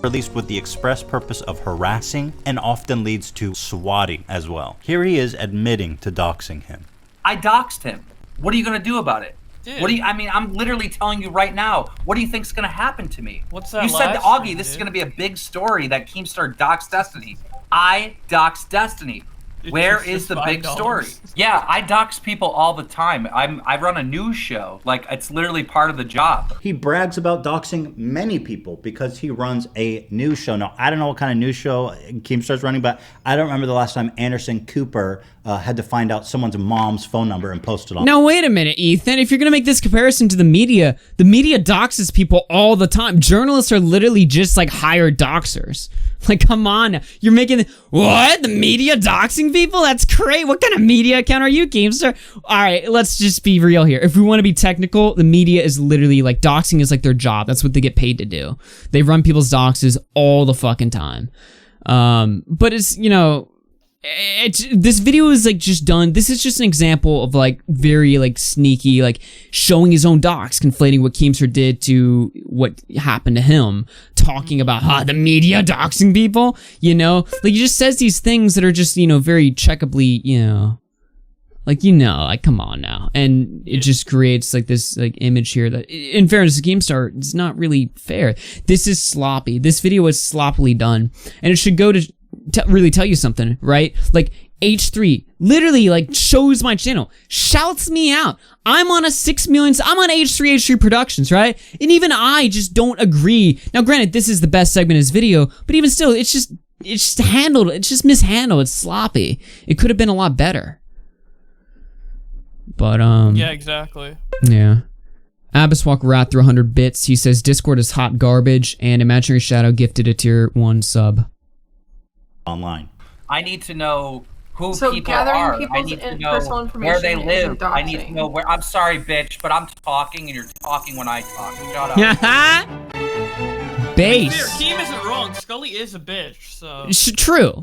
Released with the express purpose of harassing and often leads to swatting as well. Here he is admitting to doxing him. I doxed him. What are you gonna do about it? Dude. What do you? I mean, I'm literally telling you right now. What do you think's gonna happen to me? What's that? You said to live Augie, stream, this is dude? gonna be a big story that KEEMSTAR doxed Destiny. I doxed Destiny. Where is the big story? Yeah, I dox people all the time. I run a news show. Like, it's literally part of the job. He brags about doxing many people because he runs a news show. Now, I don't know what kind of news show KEEMSTAR's running, but I don't remember the last time Anderson Cooper had to find out someone's mom's phone number and post it on. Now, wait a minute, Ethan. If you're going to make this comparison to the media doxes people all the time. Journalists are literally just like hired doxers. Like, come on. You're making... What? The media doxing people? That's great. What kind of media account are you, KEEMSTAR? All right, let's just be real here. If we want to be technical, the media is literally like... Doxing is like their job. That's what they get paid to do. They run people's doxes all the fucking time. But it's, you know... this video is like just done. This is just an example of like very like sneaky, like showing his own docs, conflating what KEEMSTAR did to what happened to him, talking about the media doxing people, you know, like he just says these things that are just, you know, very checkably, you know, like come on now, and it just creates like this like image here that, in fairness to KEEMSTAR, it's not really fair. This is sloppy. This video is sloppily done, and it should go to really tell you something, right? Like H3 literally like shows my channel, shouts me out. I'm on a 6 million, I'm on H3H3 Productions, right? And even I just don't agree. Now granted, this is the best segment of his video, but even still, it's just mishandled, it's sloppy. It could have been a lot better. But yeah, exactly. Yeah. Abysswalk Rat through 100 bits. He says Discord is hot garbage, and Imaginary Shadow gifted a tier 1 sub. Online. I need to know who So people gathering are. I people's need to personal know information where they isn't live. I need to doxing. know where. I'm sorry, bitch, but I'm talking and you're talking when I talk. Shut up. Base. Keem isn't wrong. Scully is a bitch, so.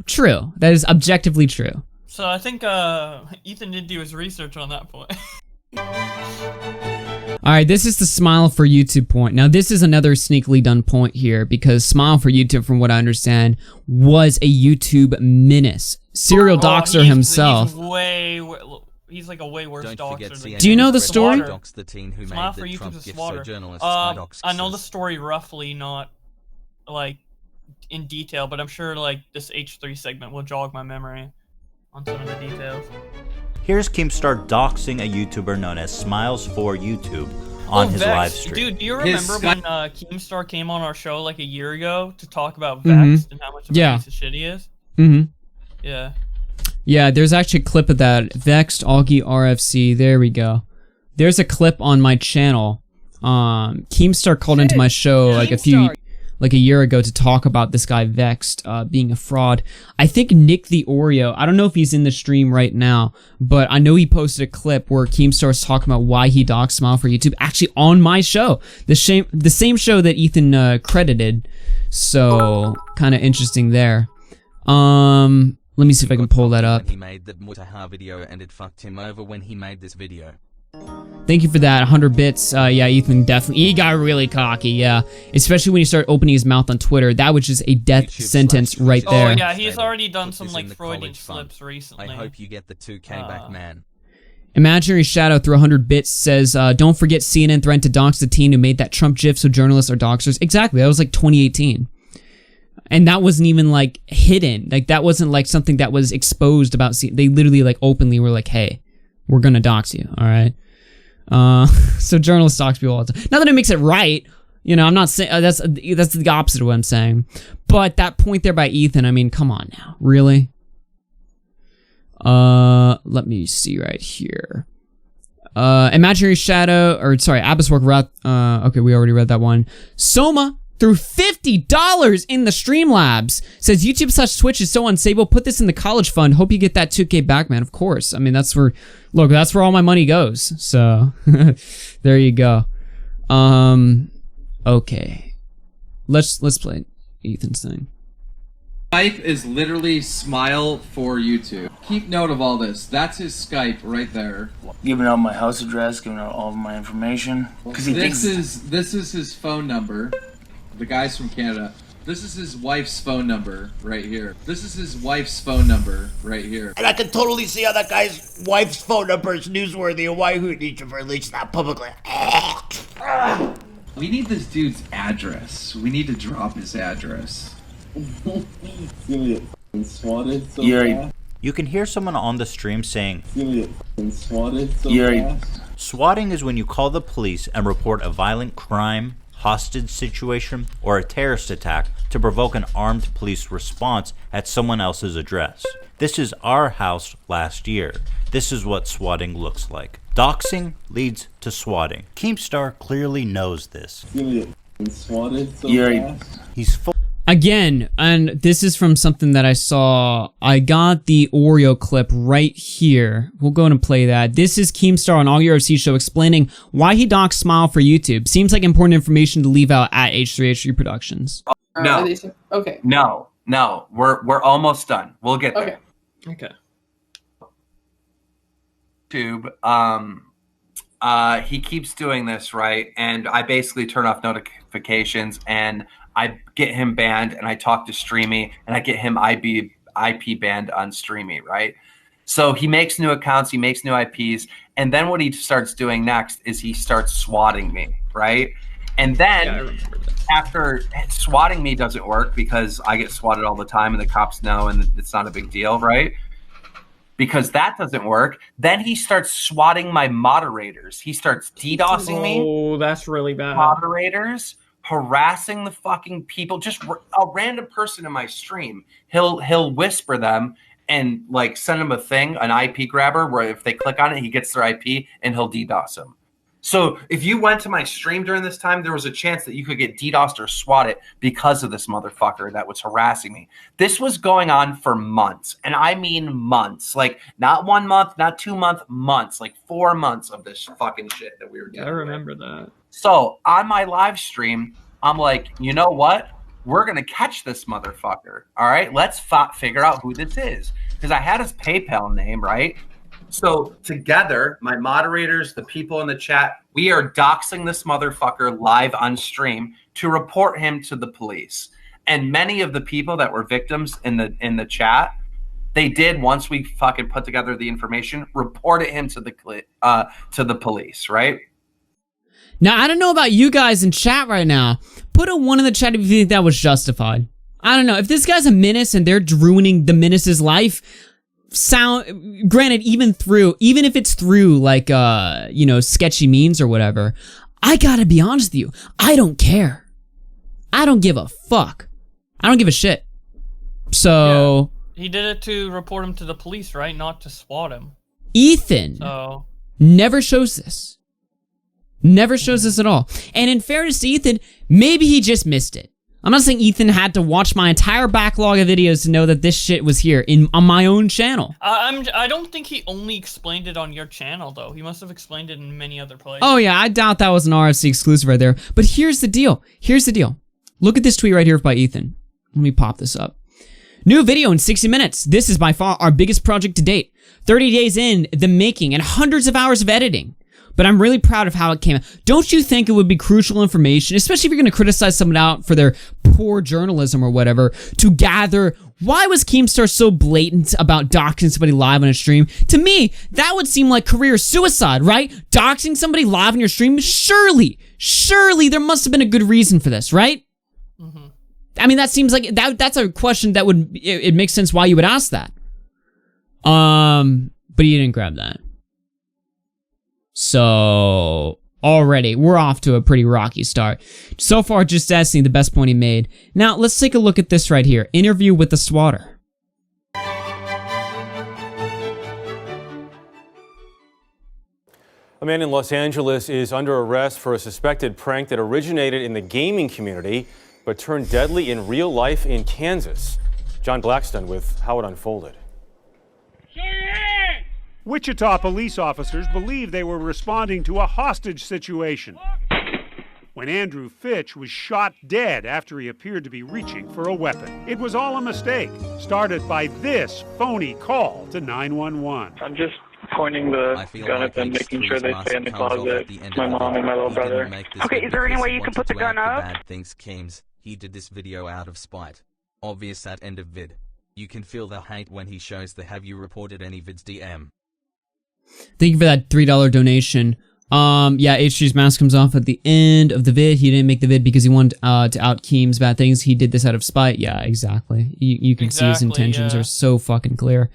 True. That is objectively true. So I think Ethan did do his research on that point. Alright, this is the Smile for YouTube point. Now, this is another sneakily done point here, because Smile for YouTube, from what I understand, was a YouTube menace. Serial doxer himself. He's like a way worse doxer. Do you know the story? Smile for YouTube's a slaughter. I know the story roughly, not like in detail, but I'm sure like this H3 segment will jog my memory on some of the details. Here's KEEMSTAR doxing a YouTuber known as Smiles for YouTube on his live stream. Dude, do you remember when KEEMSTAR came on our show like a year ago to talk about Vexed and how much of a piece of shit he is? Yeah. Yeah, there's actually a clip of that. Vexed AugieRFC. There we go. There's a clip on my channel. KEEMSTAR called into my show like a year ago to talk about this guy Vexed being a fraud. I think Nick the Oreo, I don't know if he's in the stream right now, but I know he posted a clip where KEEMSTAR's talking about why he doxed Smile for YouTube, actually on my show. The same show that Ethan credited. So, kind of interesting there. Let me see if I can pull that up. He made the Mutaha video and it fucked him over when he made this video. Thank you for that, 100 bits. Yeah, Ethan definitely, he got really cocky, yeah. Especially when he started opening his mouth on Twitter. That was just a death sentence right there. Oh yeah, he's already done some like Freudian slips recently. I hope you get the 2K back, man. Imaginary Shadow through 100 bits says, don't forget CNN threatened to dox the teen who made that Trump gif so journalists are doxers. Exactly, that was like 2018. And that wasn't even like hidden. Like that wasn't like something that was exposed about they literally like openly were like, hey, we're gonna dox you, alright? So journalists dox people all the time. Not that it makes it right, you know, I'm not saying, that's the opposite of what I'm saying. But that point there by Ethan, I mean, come on now, really? Let me see right here. Imaginary Shadow, or sorry, Abysswork Wrath, okay, we already read that one. Soma through $50 in the Streamlabs says YouTube/Twitch is so unstable. Put this in the college fund. Hope you get that 2K back, man. Of course. I mean, that's where, look, that's where all my money goes. So, there you go. Okay. Let's play Ethan's thing. Skype is literally Smile for YouTube. Keep note of all this. That's his Skype right there. Giving out my house address, giving out all of my information. Because this is his phone number. The guy's from Canada. This is his wife's phone number right here. This is his wife's phone number right here. And I can totally see how that guy's wife's phone number is newsworthy and why he needs to release that publicly. We need this dude's address. We need to drop his address. Swatted so you can hear someone on the stream saying, swatted so swatting is when you call the police and report a violent crime, hostage situation, or a terrorist attack to provoke an armed police response at someone else's address. This is our house last year. This is what swatting looks like. Doxing leads to swatting. KEEMSTAR clearly knows this. He's full. Again, and this is from something that I saw. I got the Oreo clip right here. We'll go and play that. This is KEEMSTAR on AugieRFC show explaining why he doxed Smile for YouTube. Seems like important information to leave out at H3H3 Productions. No. Okay. No. We're almost done. We'll get there. Okay. YouTube, he keeps doing this, right? And I basically turn off notifications and I get him banned, and I talk to Streamy, and I get him IP banned on Streamy, right? So he makes new accounts, he makes new IPs, and then what he starts doing next is he starts swatting me, right? And then after swatting me doesn't work because I get swatted all the time and the cops know and it's not a big deal, right? Because that doesn't work, then he starts swatting my moderators. He starts DDoSing me. Oh, that's really bad. Moderators. Harassing the fucking people, just a random person in my stream. He'll whisper them and like send them a thing, an IP grabber, where if they click on it, he gets their IP and he'll DDoS them. So if you went to my stream during this time, there was a chance that you could get DDoSed or swatted because of this motherfucker that was harassing me. This was going on for months, and I mean months. Like, not 1 month, not 2 months, like 4 months of this fucking shit that we were doing. I remember that. So on my live stream, I'm like, you know what? We're going to catch this motherfucker. All right, let's figure out who this is. Because I had his PayPal name, right? So together, my moderators, the people in the chat, we are doxing this motherfucker live on stream to report him to the police. And many of the people that were victims in the chat, they did, once we fucking put together the information, reported him to the police, right? Now, I don't know about you guys in chat right now. Put a 1 in the chat if you think that was justified. I don't know. If this guy's a menace and they're ruining the menace's life, granted, even if it's through, like, you know, sketchy means or whatever, I gotta be honest with you. I don't care. I don't give a fuck. I don't give a shit. So... Yeah, he did it to report him to the police, right? Not to swat him. Ethan never shows this. Never shows this at all. And in fairness to Ethan, maybe he just missed it. I'm not saying Ethan had to watch my entire backlog of videos to know that this shit was here on my own channel. I don't think he only explained it on your channel, though. He must have explained it in many other places. Oh yeah, I doubt that was an RFC exclusive right there. But here's the deal. Here's the deal. Look at this tweet right here by Ethan. Let me pop this up. New video in 60 minutes. This is by far our biggest project to date. 30 days in the making and hundreds of hours of editing. But I'm really proud of how it came out. Don't you think it would be crucial information, especially if you're going to criticize someone out for their poor journalism or whatever, to gather why was Keemstar so blatant about doxing somebody live on a stream? To me, that would seem like career suicide, right? Doxing somebody live on your stream? Surely there must have been a good reason for this, right? Mm-hmm. I mean, that seems like that's a question that would, it makes sense why you would ask that. But you didn't grab that. So, already, we're off to a pretty rocky start. So far, just Destiny, the best point he made. Now, let's take a look at this right here. Interview with the swatter. A man in Los Angeles is under arrest for a suspected prank that originated in the gaming community, but turned deadly in real life in Kansas. John Blackstone with how it unfolded. Wichita police officers believe they were responding to a hostage situation when Andrew Fitch was shot dead after he appeared to be reaching for a weapon. It was all a mistake, started by this phony call to 911. I'm just pointing the gun at them, making sure they stay in the closet. My mom and my little brother. Okay, is there any way you can put the gun up? Bad things, Keems. He did this video out of spite. Obvious at end of vid. You can feel the hate when he shows the have you reported any vids DM. Thank you for that $3 donation. Yeah, H3's mask comes off at the end of the vid. He didn't make the vid because he wanted to out Keem's bad things. He did this out of spite. Yeah, exactly. You can see his intentions are so fucking clear.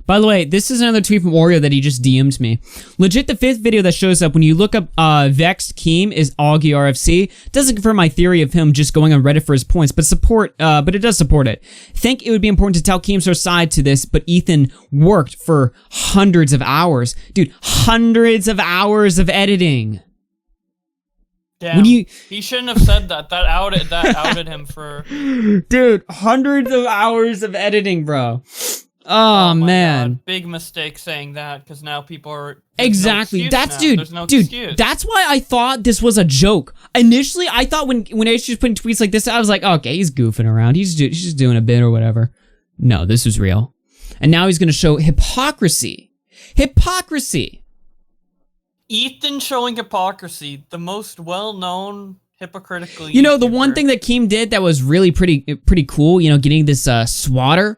By the way, this is another tweet from Oreo that he just DM'd me. Legit, the 5th video that shows up when you look up Vexed Keem is AugieRFC. Doesn't confirm my theory of him just going on Reddit for his points, but it does support it. Think it would be important to tell Keemstar's side to this, but Ethan worked for hundreds of hours. Dude, hundreds of hours of editing. Damn, he shouldn't have said that. That outed him for... Dude, hundreds of hours of editing, bro. Oh man, God. Big mistake saying that because now people are exactly. That's dude. That's why I thought this was a joke. Initially, I thought when H was putting tweets like this, I was like, okay, he's goofing around. He's just doing a bit or whatever. No, this was real, and now he's gonna show hypocrisy. Hypocrisy. Ethan showing hypocrisy, the most well-known hypocritical. You know, the one thing that Keem did that was really pretty cool. You know, getting this swatter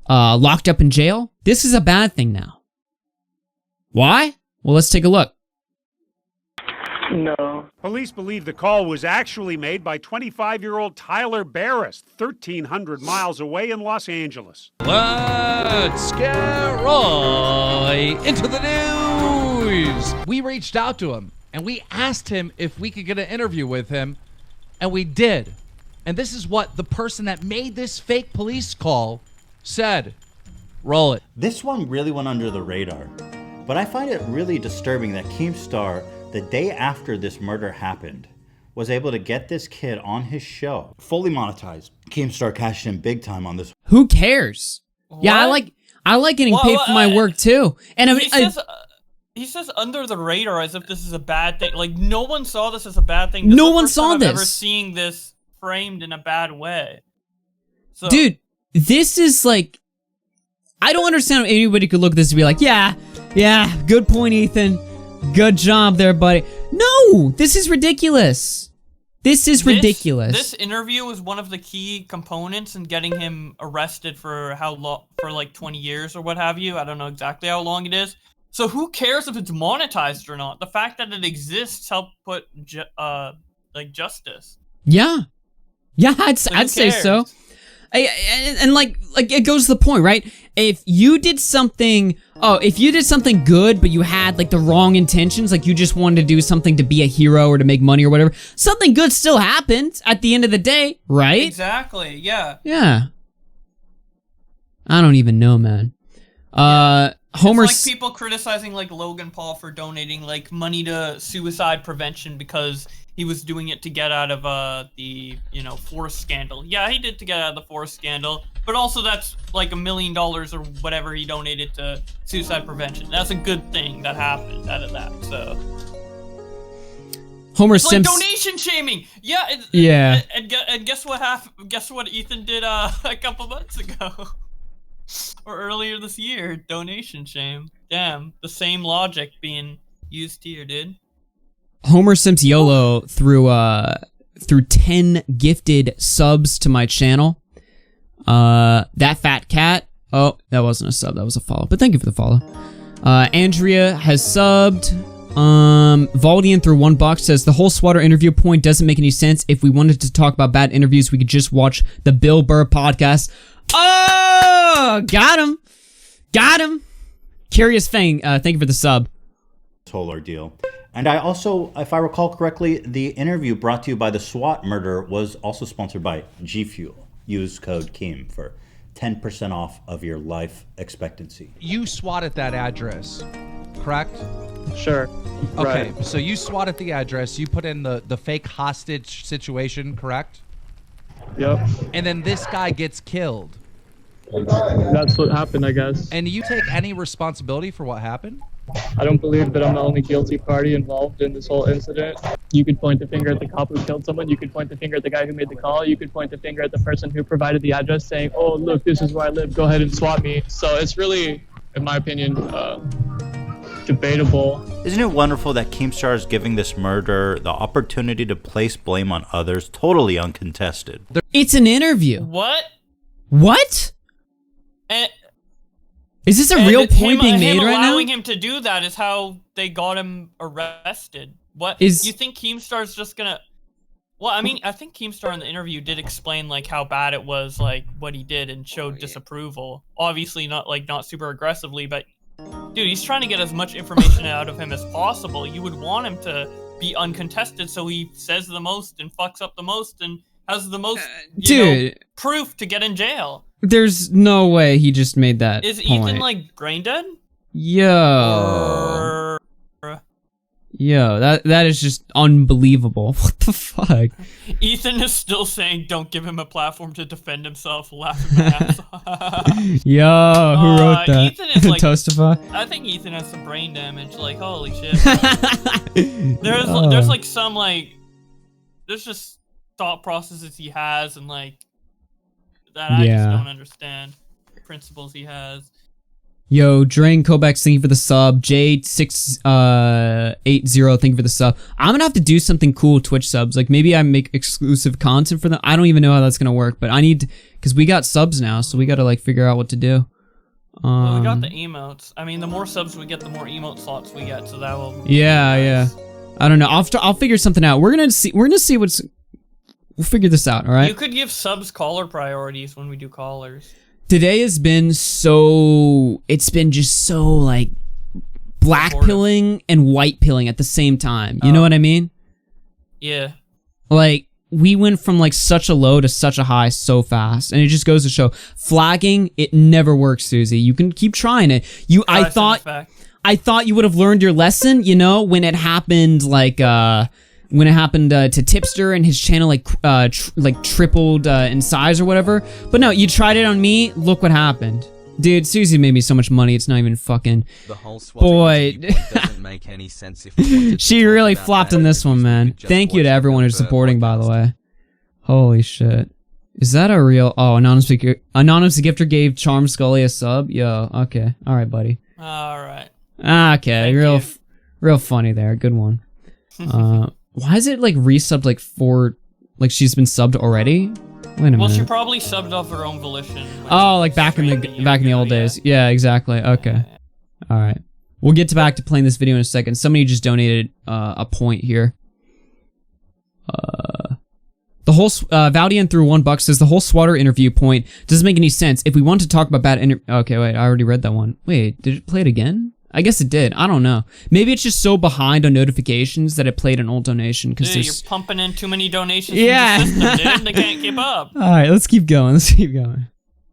locked up in jail. This is a bad thing now. Why? Well, let's take a look. No. Police believe the call was actually made by 25-year-old Tyler Barris, 1,300 miles away in Los Angeles. Let's get right into the news. We reached out to him, and we asked him if we could get an interview with him, and we did. And this is what the person that made this fake police call said. Roll it. This one really went under the radar, but I find it really disturbing that Keemstar the day after this murder happened, was able to get this kid on his show, fully monetized. Keemstar cashed in big time on this. Who cares? What? Yeah, I like getting paid for my work too. And he says under the radar as if this is a bad thing. Like, no one saw this as a bad thing. No one saw this. I've ever seeing this framed in a bad way. So, dude, this is like, I don't understand how anybody could look at this and be like, yeah, good point, Ethan. Good job there, buddy. No, this is ridiculous. This is ridiculous. This interview was one of the key components in getting him arrested for how long, for like 20 years or what have you. I don't know exactly how long it is. So who cares if it's monetized or not? The fact that it exists helped put like justice. Yeah, I'd say so. And like it goes to the point, right? If you did something good, but you had like the wrong intentions, like you just wanted to do something to be a hero or to make money or whatever, something good still happened at the end of the day, right? Exactly. Yeah. Yeah. I don't even know, man. Homer's it's like people criticizing like Logan Paul for donating like money to suicide prevention because he was doing it to get out of the Force scandal. Yeah, he did to get out of the Force scandal, but also that's like $1 million or whatever he donated to suicide prevention. That's a good thing that happened out of that. So Homer it's Simpson. like donation shaming. Yeah. Yeah. And guess what happened? Guess what Ethan did a couple months ago. Or earlier this year, donation shame. Damn, the same logic being used here, dude. Homer Simpson YOLO through 10 gifted subs to my channel. That fat cat. Oh, that wasn't a sub, that was a follow. But thank you for the follow. Andrea has subbed. Valdian through $1 says the whole Swatter interview point doesn't make any sense. If we wanted to talk about bad interviews, we could just watch the Bill Burr podcast. Oh, got him. Curious Fang, thank you for the sub. Whole ordeal. And I also, if I recall correctly, the interview brought to you by the SWAT murder was also sponsored by G Fuel. Use code KEEM for 10% off of your life expectancy. You swatted that address, correct? Sure. Okay, right. So you swatted the address, you put in the fake hostage situation, correct? Yep. And then this guy gets killed. That's what happened, I guess. And do you take any responsibility for what happened? I don't believe that I'm the only guilty party involved in this whole incident. You could point the finger at the cop who killed someone. You could point the finger at the guy who made the call. You could point the finger at the person who provided the address saying, oh, look, this is where I live. Go ahead and swat me. So it's really, in my opinion, debatable. Isn't it wonderful that Keemstar is giving this murder the opportunity to place blame on others, totally uncontested? It's an interview. What? Is this a real point being made right now? Allowing him to do that is how they got him arrested. What is? You think Keemstar's just gonna? Well, I mean, I think Keemstar in the interview did explain like how bad it was, like what he did, and showed disapproval. Obviously, not super aggressively, but dude, he's trying to get as much information out of him as possible. You would want him to be uncontested, so he says the most and fucks up the most and has the most proof to get in jail. There's no way he just made that Is point. Ethan like brain dead? Yo, that is just unbelievable. What the fuck? Ethan is still saying, "Don't give him a platform to defend himself." Laughing my ass off. Yo, who wrote that? Ethan is like, Toastify? I think Ethan has some brain damage. Like, holy shit. There's like some like, there's just thought processes he has and like that I just don't understand. Principles he has. Yo, Drain Kovacs, thank you for the sub. J680, thank you for the sub. I'm gonna have to do something cool with Twitch subs. Like maybe I make exclusive content for them. I don't even know how that's gonna work, but I need, because we got subs now, so we gotta like figure out what to do. Well, we got the emotes. I mean, the more subs we get, the more emote slots we get. So that will. Yeah. I don't know. I'll figure something out. We're gonna see what's. We'll figure this out. All right. You could give subs caller priorities when we do callers. Today has been it's been just so like black pilling and white pilling at the same time. You know what I mean? Yeah. Like we went from like such a low to such a high so fast, and it just goes to show flagging, it never works, Susie. You can keep trying it. I I thought you would have learned your lesson, you know, when it happened, like, when it happened to Tipster and his channel, like, tripled in size or whatever. But no, you tried it on me. Look what happened. Dude, Susie made me so much money, it's not even fucking... The whole boy. doesn't make any sense if She really flopped in this one, man. Thank you to everyone who's supporting, by the way. Holy shit. Is that a real... Oh, Anonymous Gifter gave Charm Scully a sub? Yo, okay. Alright, buddy. Alright. Okay, real funny there. Good one. Why is it, like, resubbed, like, 4... Like, she's been subbed already? Wait a minute. Well, she probably subbed off her own volition. Oh, like back in the old days. Yeah, exactly. Okay. All right. We'll get back to playing this video in a second. Somebody just donated a point here. The whole Valdian threw $1 says the whole Swatter interview point doesn't make any sense. If we want to talk about bad okay, wait, I already read that one. Wait, did it play it again? I guess it did. I don't know. Maybe it's just so behind on notifications that it played an old donation. Dude, you're pumping in too many donations yeah. into the system, dude. They can't keep up. All right, let's keep going. Let's keep going.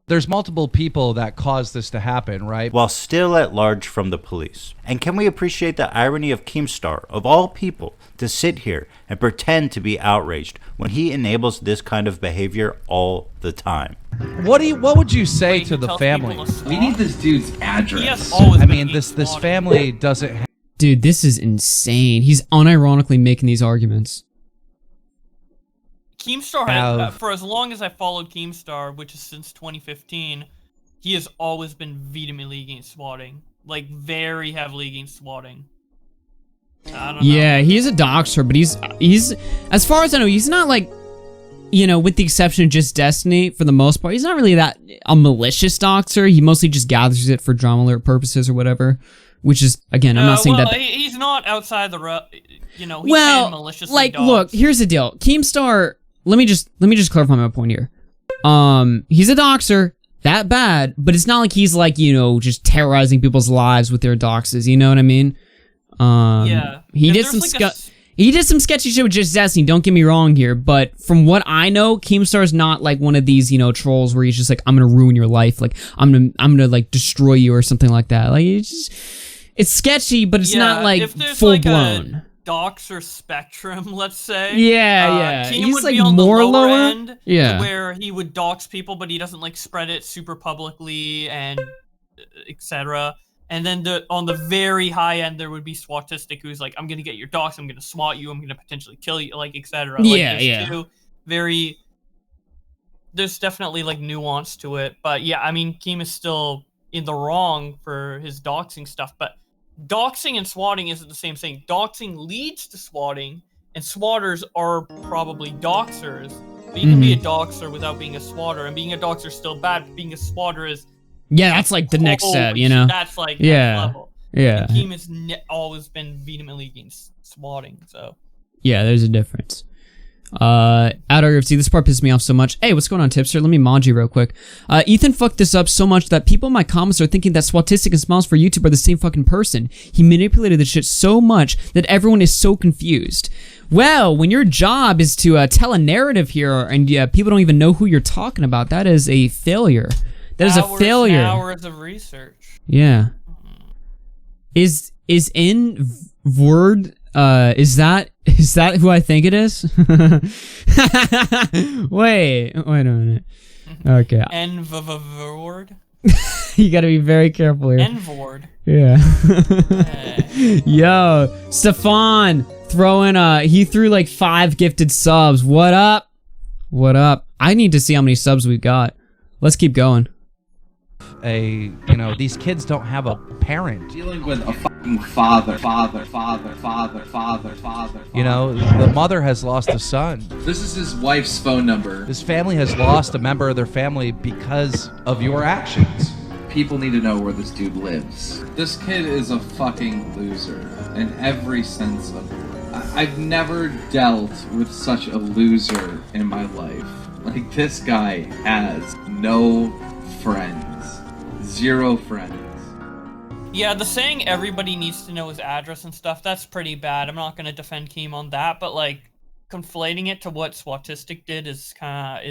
There's multiple people that caused this to happen, right? While still at large from the police. And can we appreciate the irony of KEEMSTAR, of all people, to sit here and pretend to be outraged when he enables this kind of behavior all the time? What would you say to the family? We need this dude's address. I mean, this family doesn't have... Dude, this is insane. He's unironically making these arguments. KEEMSTAR, for as long as I followed KEEMSTAR, which is since 2015, he has always been vehemently against swatting. Like, very heavily against swatting. I don't know. Yeah, he's a doxer, but he's, as far as I know, he's not like, you know, with the exception of just Destiny, for the most part, he's not really that a malicious doxer. He mostly just gathers it for drama alert purposes or whatever, which is, again, I'm not saying that... he's not outside the, you know, he can maliciously like, dox. look, here's the deal. KEEMSTAR, let me just clarify my point here. He's a doxer, that bad, but it's not like he's like, you know, just terrorizing people's lives with their doxes, you know what I mean? Yeah. He did some he did some sketchy shit with just Destiny, don't get me wrong here, but from what I know, KEEMSTAR's not like one of these, you know, trolls where he's just like, I'm gonna ruin your life, like, I'm gonna like destroy you or something like that. Like, it's sketchy, but it's not like full blown. Doxer spectrum, let's say. Yeah. Keem He's would like be on more the lower lower end, yeah, where he would dox people, but he doesn't like spread it super publicly and etc. And then on the very high end, there would be Swatistic, who's like, I'm gonna get your dox, I'm gonna swat you, I'm gonna potentially kill you, like etc. Yeah, There's definitely like nuance to it, but yeah, I mean, Keem is still in the wrong for his doxing stuff, but doxing and swatting isn't the same thing. Doxing leads to swatting, and swatters are probably doxers. But you can be a doxer without being a swatter, and being a doxer is still bad, but being a swatter is... Yeah, that's like the next step, you know? That's like next level. Yeah. And Keem has always been vehemently against swatting, so... Yeah, there's a difference. At RFC, this part pisses me off so much. Hey, what's going on, Tipster? Let me mod you real quick. Ethan fucked this up so much that people in my comments are thinking that Swatistic and Smiles for YouTube are the same fucking person. He manipulated this shit so much that everyone is so confused. Well, when your job is to tell a narrative here and people don't even know who you're talking about, that is a failure. That is a failure. Hours of research. Yeah. Is in word... is that who I think it is? wait a minute. Okay. N-V-V-Word? You gotta be very careful here. N-Vord. Yeah. Yo, Stefan he threw like 5 gifted subs. What up? What up? I need to see how many subs we've got. Let's keep going. These kids don't have a parent. Dealing with a fucking father. You know, the mother has lost a son. This is his wife's phone number. This family has lost a member of their family because of your actions. People need to know where this dude lives. This kid is a fucking loser in every sense of the word. I've never dealt with such a loser in my life. Like, this guy has no friends. 0 friends. Yeah, the saying everybody needs to know his address and stuff, that's pretty bad. I'm not going to defend Keem on that, but like, conflating it to what Swatistic did is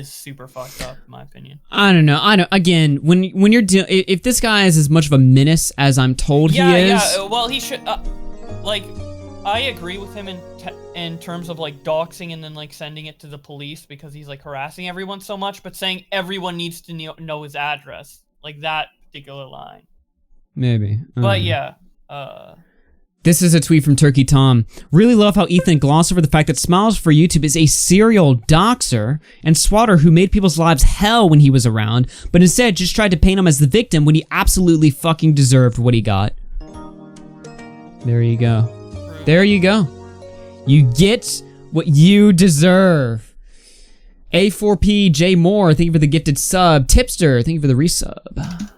super fucked up, in my opinion. I don't know. Again, when you're if this guy is as much of a menace as I'm told he is. Yeah. Well, he should. Like, I agree with him in terms of like doxing and then like sending it to the police because he's like harassing everyone so much. But saying everyone needs to know his address, like that particular line. Maybe. But yeah. This is a tweet from Turkey Tom. Really love how Ethan glossed over the fact that Smiles for YouTube is a serial doxer and swatter who made people's lives hell when he was around, but instead just tried to paint him as the victim when he absolutely fucking deserved what he got. There you go. There you go. You get what you deserve. A4P J Moore, thank you for the gifted sub. Tipster, thank you for the resub.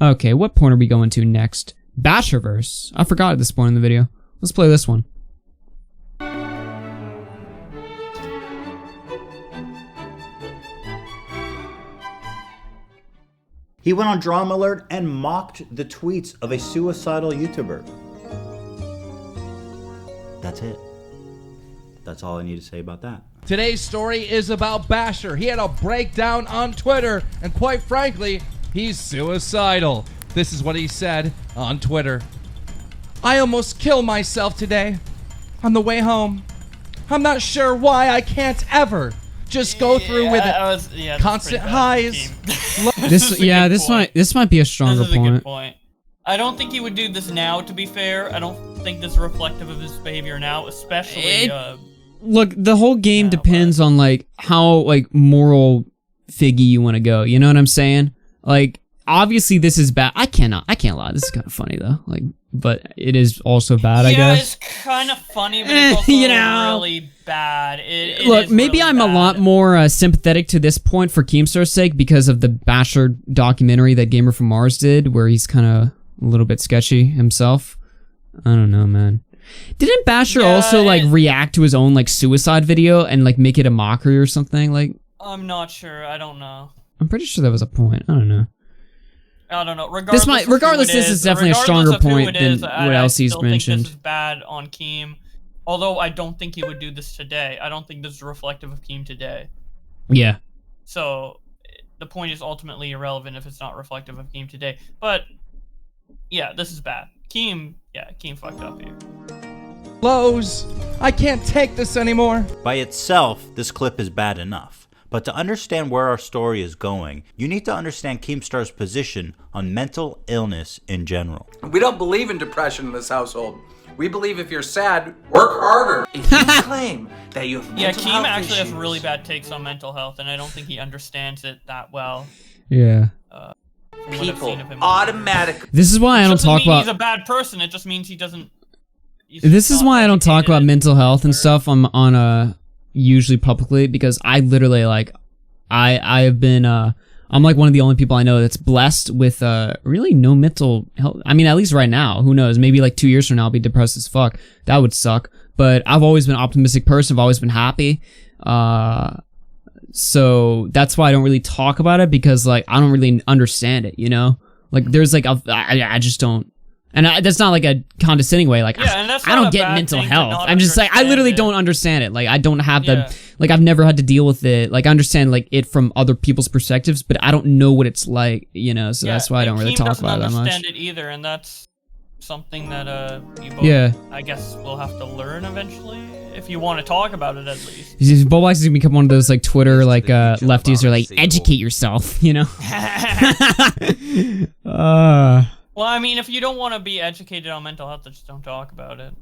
Okay, what point are we going to next? Basherverse. I forgot at this point in the video. Let's play this one. He went on Drama Alert and mocked the tweets of a suicidal YouTuber. That's it. That's all I need to say about that. Today's story is about Basher. He had a breakdown on Twitter, and quite frankly, he's suicidal. This is what he said on Twitter. I almost killed myself today on the way home. I'm not sure why I can't ever just go through with it. Constant highs. This might be a stronger This is a point. good point. I don't think he would do this now, to be fair. I don't think this is reflective of his behavior now, especially... Look, the whole game depends on like how like moral figgy you want to go. You know what I'm saying? Like, obviously this is bad. I can't lie. This is kind of funny though. Like, but it is also bad, I guess. Yeah, it's kind of funny, but it's also really bad. Look, maybe I'm a lot more sympathetic to this point for Keemstar's sake because of the Basher documentary that Gamer from Mars did, where he's kind of a little bit sketchy himself. I don't know, man. Didn't Basher also like react to his own like suicide video and like make it a mockery or something? Like, I'm not sure. I don't know. I'm pretty sure that was a point. I don't know. Regardless, this is definitely a stronger point than what else he's mentioned. This is bad on Keem, although I don't think he would do this today. I don't think this is reflective of Keem today. Yeah. So the point is ultimately irrelevant if it's not reflective of Keem today. But yeah, this is bad. Keem fucked up here. Lows. I can't take this anymore. By itself, this clip is bad enough. But to understand where our story is going, you need to understand Keemstar's position on mental illness in general. We don't believe in depression in this household. We believe if you're sad, work harder. If you claim that you have mental Keem health actually issues, has really bad takes on mental health, and I don't think he understands it that well. Yeah. people automatically... This is why I don't talk about... He's a bad person, it just means he doesn't... This is why I don't talk about mental health and stuff on usually publicly, because I literally like I have been I'm like one of the only people I know that's blessed with really no mental health. I mean, at least right now, who knows, maybe like 2 years from now I'll be depressed as fuck. That would suck. But I've always been an optimistic person, I've always been happy. So that's why I don't really talk about it, because like I don't really understand it, you know? Like there's like I just don't. And that's not like a condescending way. Like, I don't get mental health. I'm just like, I literally don't understand it. Like, I don't have the, like, I've never had to deal with it. Like, I understand, like, it from other people's perspectives, but I don't know what it's like, you know? So that's why I don't really talk about it that much. I don't understand it either, and that's something that, you both, I guess, will have to learn eventually, if you want to talk about it at least. Bowblax is gonna become one of those, like, Twitter, like, lefties who are like, educate yourself, you know? Well, I mean, if you don't want to be educated on mental health, just don't talk about it.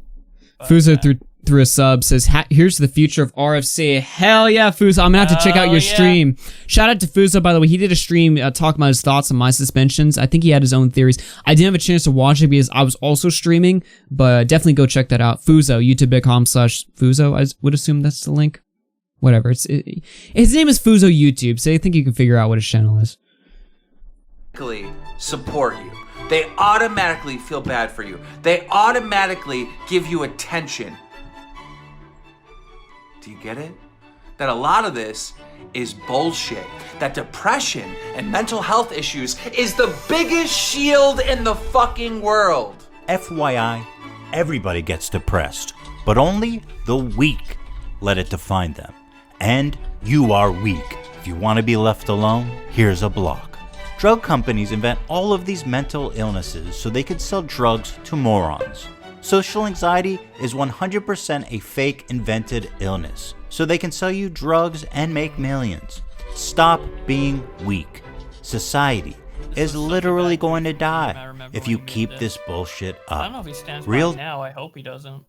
But, Fuzo through a sub says, here's the future of RFC. Hell yeah, Fuzo. I'm gonna have to check out your stream. Shout out to Fuzo, by the way. He did a stream talking about his thoughts on my suspensions. I think he had his own theories. I didn't have a chance to watch it because I was also streaming, but definitely go check that out. Fuzo, youtube.com/Fuzo. I would assume that's the link. Whatever. His name is Fuzo YouTube, so I think you can figure out what his channel is. Support you. They automatically feel bad for you. They automatically give you attention. Do you get it? That a lot of this is bullshit. That depression and mental health issues is the biggest shield in the fucking world. FYI, everybody gets depressed, but only the weak let it define them. And you are weak. If you want to be left alone, here's a block. Drug companies invent all of these mental illnesses so they could sell drugs to morons. Social anxiety is 100% a fake invented illness, so they can sell you drugs and make millions. Stop being weak. Society is literally going to die if you keep this bullshit up. I don't know if he stands by it now. I hope he doesn't.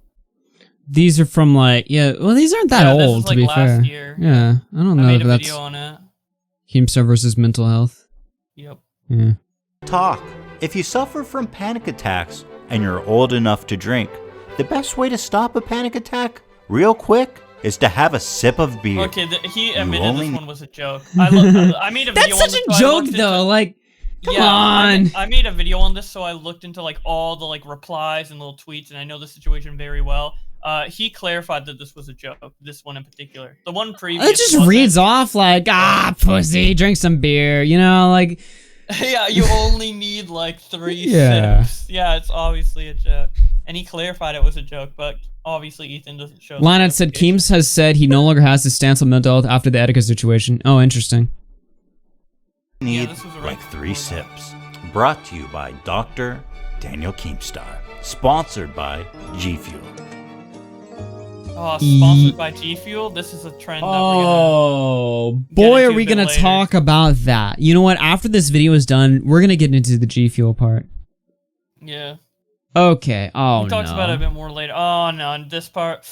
These are from like, yeah, well, these aren't that Yeah, this old is to like be last fair. year. Yeah, I don't know I made if a that's video on it. Keemstar versus mental health. Yep. Yeah. Talk. If you suffer from panic attacks and you're old enough to drink, the best way to stop a panic attack real quick is to have a sip of beer. Okay, he You admitted only- this one was a joke. I made a video That's on such this, a so I joke looked though, into- like, come Yeah, on. I made a video on this, so I looked into like all the like replies and little tweets, and I know the situation very well. He clarified that this was a joke. This one in particular, the one previous. It just wasn't. reads off like, pussy, drink some beer, you know, like. Yeah, you only need like 3 Yeah. sips. Yeah, it's obviously a joke, and he clarified it was a joke, but obviously Ethan doesn't show. Lionhead said Keems has said he no longer has his stance on mental health after the Etika situation. Oh, interesting. Need like 3 sips. Brought to you by Dr. Daniel Keemstar. Sponsored by G Fuel. Oh, sponsored by G Fuel. This is a trend. Oh, boy, are we gonna talk about that. You know what? After this video is done, we're gonna get into the G Fuel part. Yeah. Okay. Oh, He talks about it a bit more later. Oh no, on this part.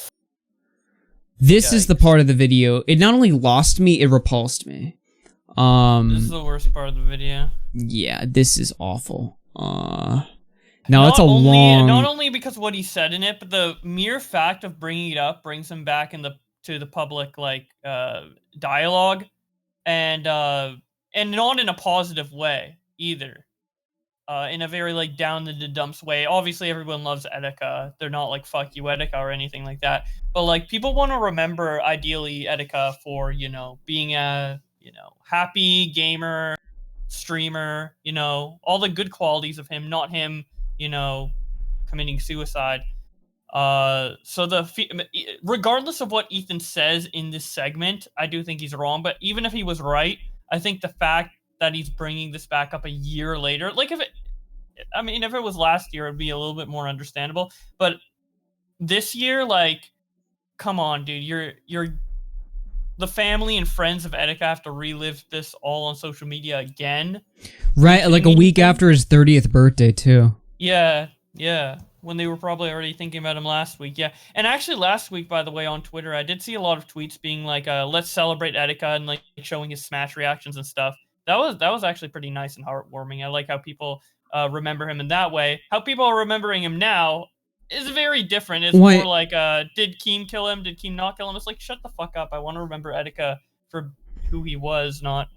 This is the part of the video. It not only lost me, it repulsed me. This is the worst part of the video. Yeah, this is awful. Now Not it's a only, long. Not only because of what he said in it, but the mere fact of bringing it up brings him back to the public like dialogue, and not in a positive way either. In a very like down in the dumps way. Obviously, everyone loves Etika. They're not like fuck you Etika or anything like that. But like people want to remember ideally Etika for being a happy gamer, streamer. All the good qualities of him, not him. Committing suicide. So regardless of what Ethan says in this segment, I do think he's wrong. But even if he was right, I think the fact that he's bringing this back up a year later, like if it was last year, it'd be a little bit more understandable. But this year, like, come on, dude, you're the family and friends of Etika have to relive this all on social media again. Right, like a week after his 30th birthday too. Yeah. When they were probably already thinking about him last week. Yeah. And actually last week, by the way, on Twitter, I did see a lot of tweets being like, let's celebrate Etika and like showing his Smash reactions and stuff. That was actually pretty nice and heartwarming. I like how people remember him in that way. How people are remembering him now is very different. It's more like, did Keem kill him? Did Keem not kill him? It's like, shut the fuck up. I want to remember Etika for who he was, not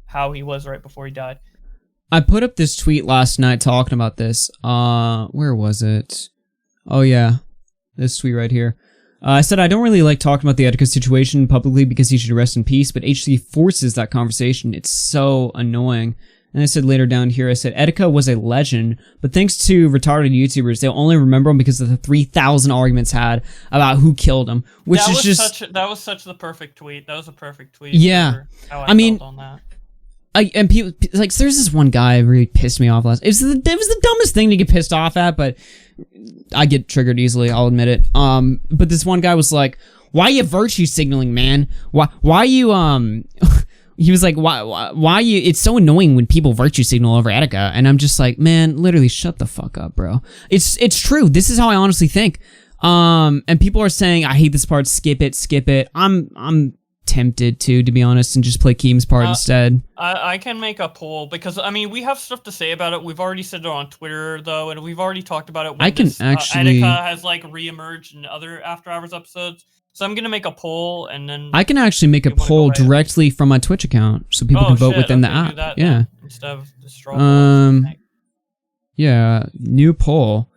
how he was right before he died. I put up this tweet last night talking about this. Where was it? Oh yeah, this tweet right here. I said I don't really like talking about the Etika situation publicly because he should rest in peace, but H3 forces that conversation. It's so annoying. And I said later down here, I said Etika was a legend, but thanks to retarded YouTubers, they'll only remember him because of the 3,000 arguments had about who killed him, which that is was just that was such the perfect tweet. That was a perfect tweet. Yeah, for how I mean. felt on that. And people like there's this one guy who really pissed me off last. It was the dumbest thing to get pissed off at, but I get triggered easily. I'll admit it. But this one guy was like, "Why you virtue signaling, man? Why you He was like, why you? It's so annoying when people virtue signal over Etika." And I'm just like, man, literally, shut the fuck up, bro. It's true. This is how I honestly think. And people are saying, I hate this part. Skip it. I'm tempted to be honest, and just play Keem's part instead. I can make a poll because I mean we have stuff to say about it. We've already said it on Twitter though, and we've already talked about it. When I can actually Etika has like reemerged in other After Hours episodes, so I'm gonna make a poll and then I can actually make a poll directly from my Twitch account, so people can vote within the app. Yeah. Instead of the straw. Yeah, new poll.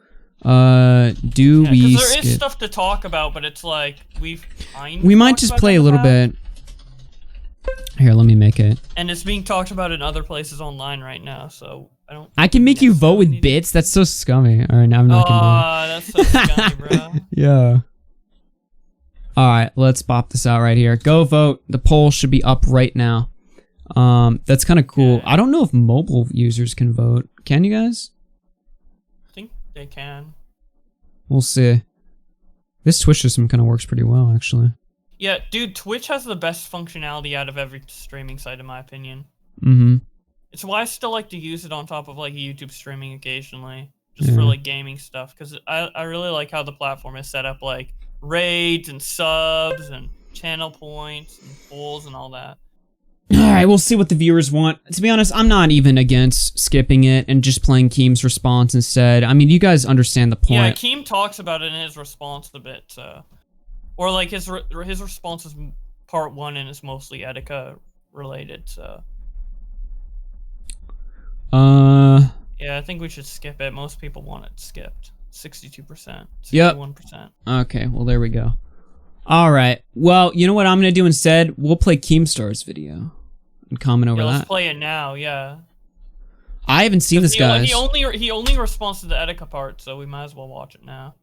Do we there skip? is stuff to talk about, but it's like we might just play a little bit. Here, let me make it. And it's being talked about in other places online right now, so I don't. I can make you vote with bits. That's so scummy. All right, now I'm not gonna do it. That's so scummy, bro. Yeah. All right, let's bop this out right here. Go vote. The poll should be up right now. That's kind of cool. I don't know if mobile users can vote. Can you guys? I think they can. We'll see. This Twitch system kind of works pretty well, actually. Yeah, dude, Twitch has the best functionality out of every streaming site, in my opinion. Mm-hmm. It's why I still like to use it on top of like YouTube streaming occasionally, just for like gaming stuff, because I really like how the platform is set up, like raids and subs and channel points and polls and all that. Alright, we'll see what the viewers want. To be honest, I'm not even against skipping it and just playing Keem's response instead. I mean, you guys understand the point. Yeah, Keem talks about it in his response a bit, or like his response is part 1 and is mostly Etika related, so. Yeah, I think we should skip it. Most people want it skipped. 62%, 61%. Okay, well there we go. Alright, well, you know what I'm gonna do instead? We'll play KEEMSTAR's video and comment over that. Let's play it now, yeah. I haven't seen this, guys. He only responds to the Etika part, so we might as well watch it now.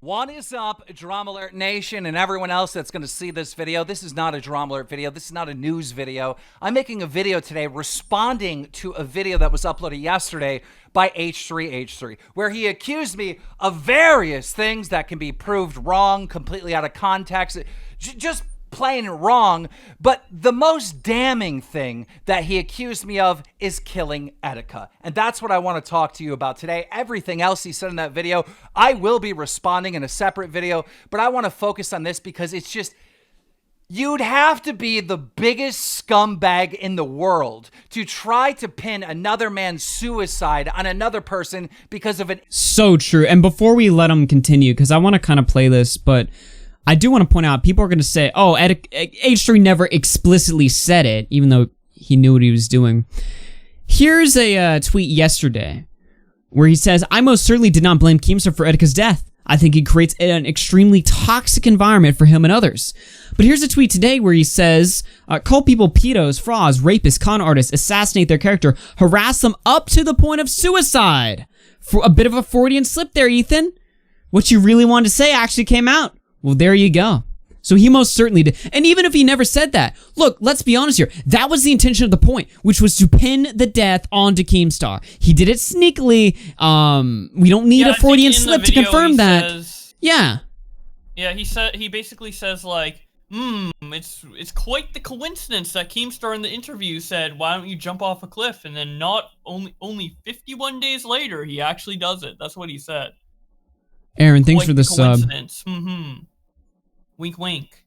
What is up, Drama Alert Nation and everyone else that's going to see this video? This is not a Drama Alert video. This is not a news video. I'm making a video today responding to a video that was uploaded yesterday by H3H3, where he accused me of various things that can be proved wrong, completely out of context, just plain wrong. But the most damning thing that he accused me of is killing Etika. And that's what I want to talk to you about today. Everything else he said in that video, I will be responding in a separate video, but I want to focus on this because it's just, you'd have to be the biggest scumbag in the world to try to pin another man's suicide on another person because of an... So true. And before we let him continue, because I want to kind of play this, but I do want to point out, people are going to say, oh, H3 never explicitly said it, even though he knew what he was doing. Here's a tweet yesterday where he says, I most certainly did not blame KEEMSTAR for Etika's death. I think he creates an extremely toxic environment for him and others. But here's a tweet today where he says, call people pedos, frauds, rapists, con artists, assassinate their character, harass them up to the point of suicide. For a bit of a Freudian slip there, Ethan. What you really wanted to say actually came out. Well, there you go. So he most certainly did. And even if he never said that, look, let's be honest here. That was the intention of the point, which was to pin the death onto KEEMSTAR. He did it sneakily. We don't need a Freudian slip to confirm that. Yeah. Yeah, he basically says like, it's quite the coincidence that KEEMSTAR in the interview said, why don't you jump off a cliff? And then only 51 days later, he actually does it. That's what he said. Aaron, thanks for the sub. Wink, wink.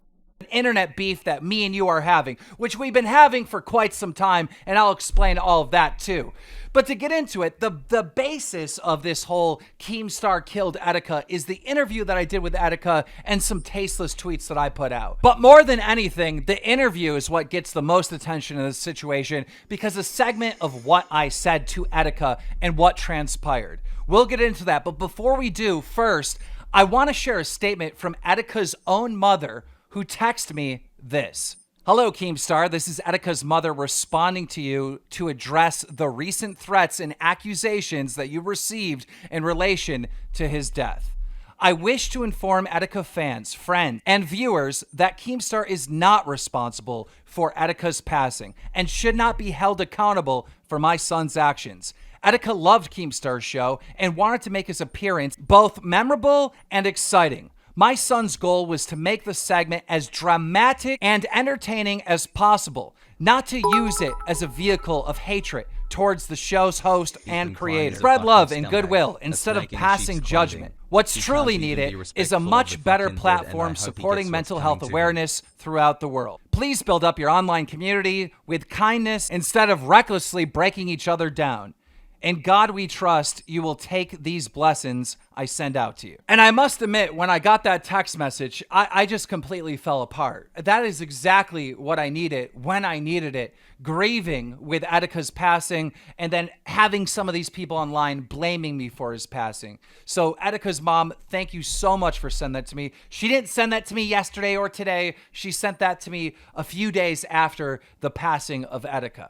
Internet beef that me and you are having, which we've been having for quite some time, and I'll explain all of that too. But to get into it, the basis of this whole KEEMSTAR killed Etika is the interview that I did with Etika and some tasteless tweets that I put out. But more than anything, the interview is what gets the most attention in this situation because a segment of what I said to Etika and what transpired. We'll get into that, but before we do, first, I want to share a statement from Etika's own mother who texted me this. Hello, KEEMSTAR. This is Etika's mother responding to you to address the recent threats and accusations that you received in relation to his death. I wish to inform Etika fans, friends, and viewers that KEEMSTAR is not responsible for Etika's passing and should not be held accountable for my son's actions. Etika loved KEEMSTAR's show and wanted to make his appearance both memorable and exciting. My son's goal was to make the segment as dramatic and entertaining as possible, not to use it as a vehicle of hatred towards the show's host and creator. Spread love and goodwill instead of passing judgment. What's truly needed is a much better platform supporting mental health awareness throughout the world. Please build up your online community with kindness instead of recklessly breaking each other down. In God we trust, you will take these blessings I send out to you. And I must admit, when I got that text message, I just completely fell apart. That is exactly what I needed when I needed it. Grieving with Etika's passing and then having some of these people online blaming me for his passing. So Etika's mom, thank you so much for sending that to me. She didn't send that to me yesterday or today. She sent that to me a few days after the passing of Etika.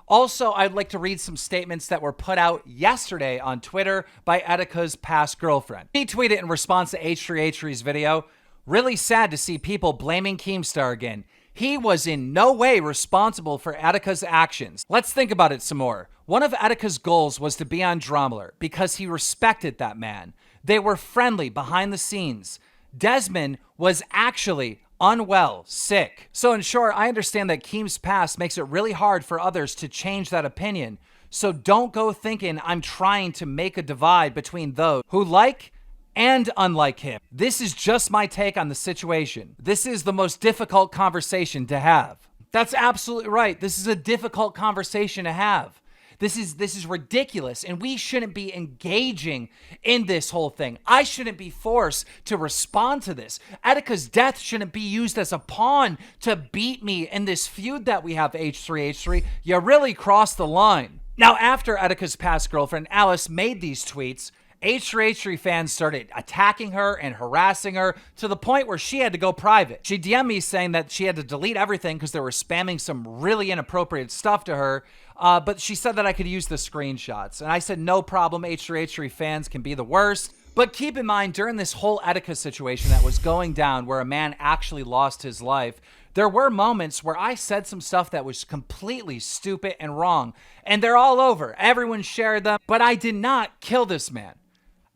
Also, I'd like to read some statements that were put out yesterday on Twitter by Etika's past girlfriend. He tweeted in response to H3H3's video, Really sad to see people blaming Keemstar again. He was in no way responsible for Attica's actions. Let's think about it some more. One of Attica's goals was to be on Dromler because he respected that man. They were friendly behind the scenes. Desmond was actually unwell, sick. So in short, I understand that Keem's past makes it really hard for others to change that opinion. So don't go thinking I'm trying to make a divide between those who like and unlike him. This is just my take on the situation. This is the most difficult conversation to have. That's absolutely right. This is a difficult conversation to have. This is ridiculous, and we shouldn't be engaging in this whole thing. I shouldn't be forced to respond to this. Attica's death shouldn't be used as a pawn to beat me in this feud that we have, H3H3. You really crossed the line. Now, after Attica's past girlfriend, Alice, made these tweets, H3H3 fans started attacking her and harassing her to the point where she had to go private. She DM'd me saying that she had to delete everything because they were spamming some really inappropriate stuff to her. But she said that I could use the screenshots. And I said, no problem, H3H3 fans can be the worst. But keep in mind, during this whole Attica situation that was going down where a man actually lost his life, there were moments where I said some stuff that was completely stupid and wrong. And they're all over. Everyone shared them. But I did not kill this man.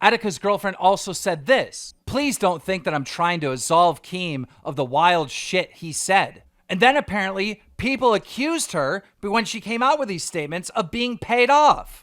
Attica's girlfriend also said this: please don't think that I'm trying to absolve Keem of the wild shit he said. And then apparently people accused her, but when she came out with these statements, of being paid off.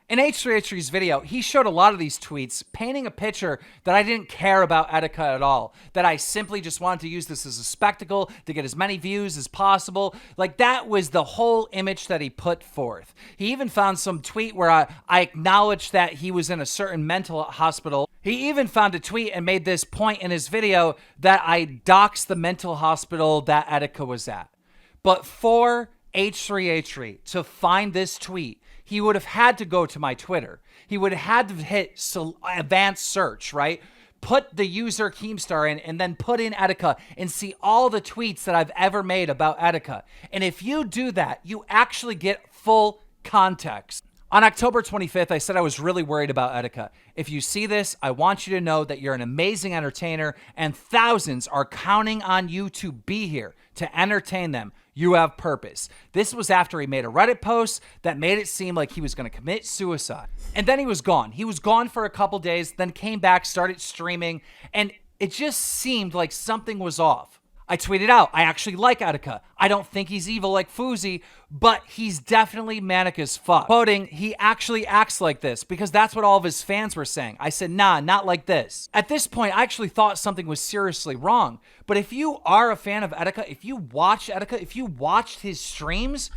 In H3H3's video, he showed a lot of these tweets painting a picture that I didn't care about Attica at all, that I simply just wanted to use this as a spectacle to get as many views as possible. Like, that was the whole image that he put forth. He even found some tweet where I acknowledged that he was in a certain mental hospital. He even found a tweet and made this point in his video that I doxed the mental hospital that Attica was at. But for H3H3 to find this tweet, he would have had to go to my Twitter. He would have had to hit advanced search, right? Put the user KEEMSTAR in and then put in Attica and see all the tweets that I've ever made about Attica. And if you do that, you actually get full context. On October 25th, I said I was really worried about Attica. If you see this, I want you to know that you're an amazing entertainer and thousands are counting on you to be here to entertain them. You have purpose. This was after he made a Reddit post that made it seem like he was going to commit suicide. And then he was gone. He was gone for a couple days, then came back, started streaming, and it just seemed like something was off. I tweeted out, I actually like Attica. I don't think he's evil like Fuzi, but he's definitely manic as fuck. Quoting, he actually acts like this, because that's what all of his fans were saying. I said, nah, not like this. At this point, I actually thought something was seriously wrong. But if you are a fan of Attica, if you watch Attica, if you watched his streams,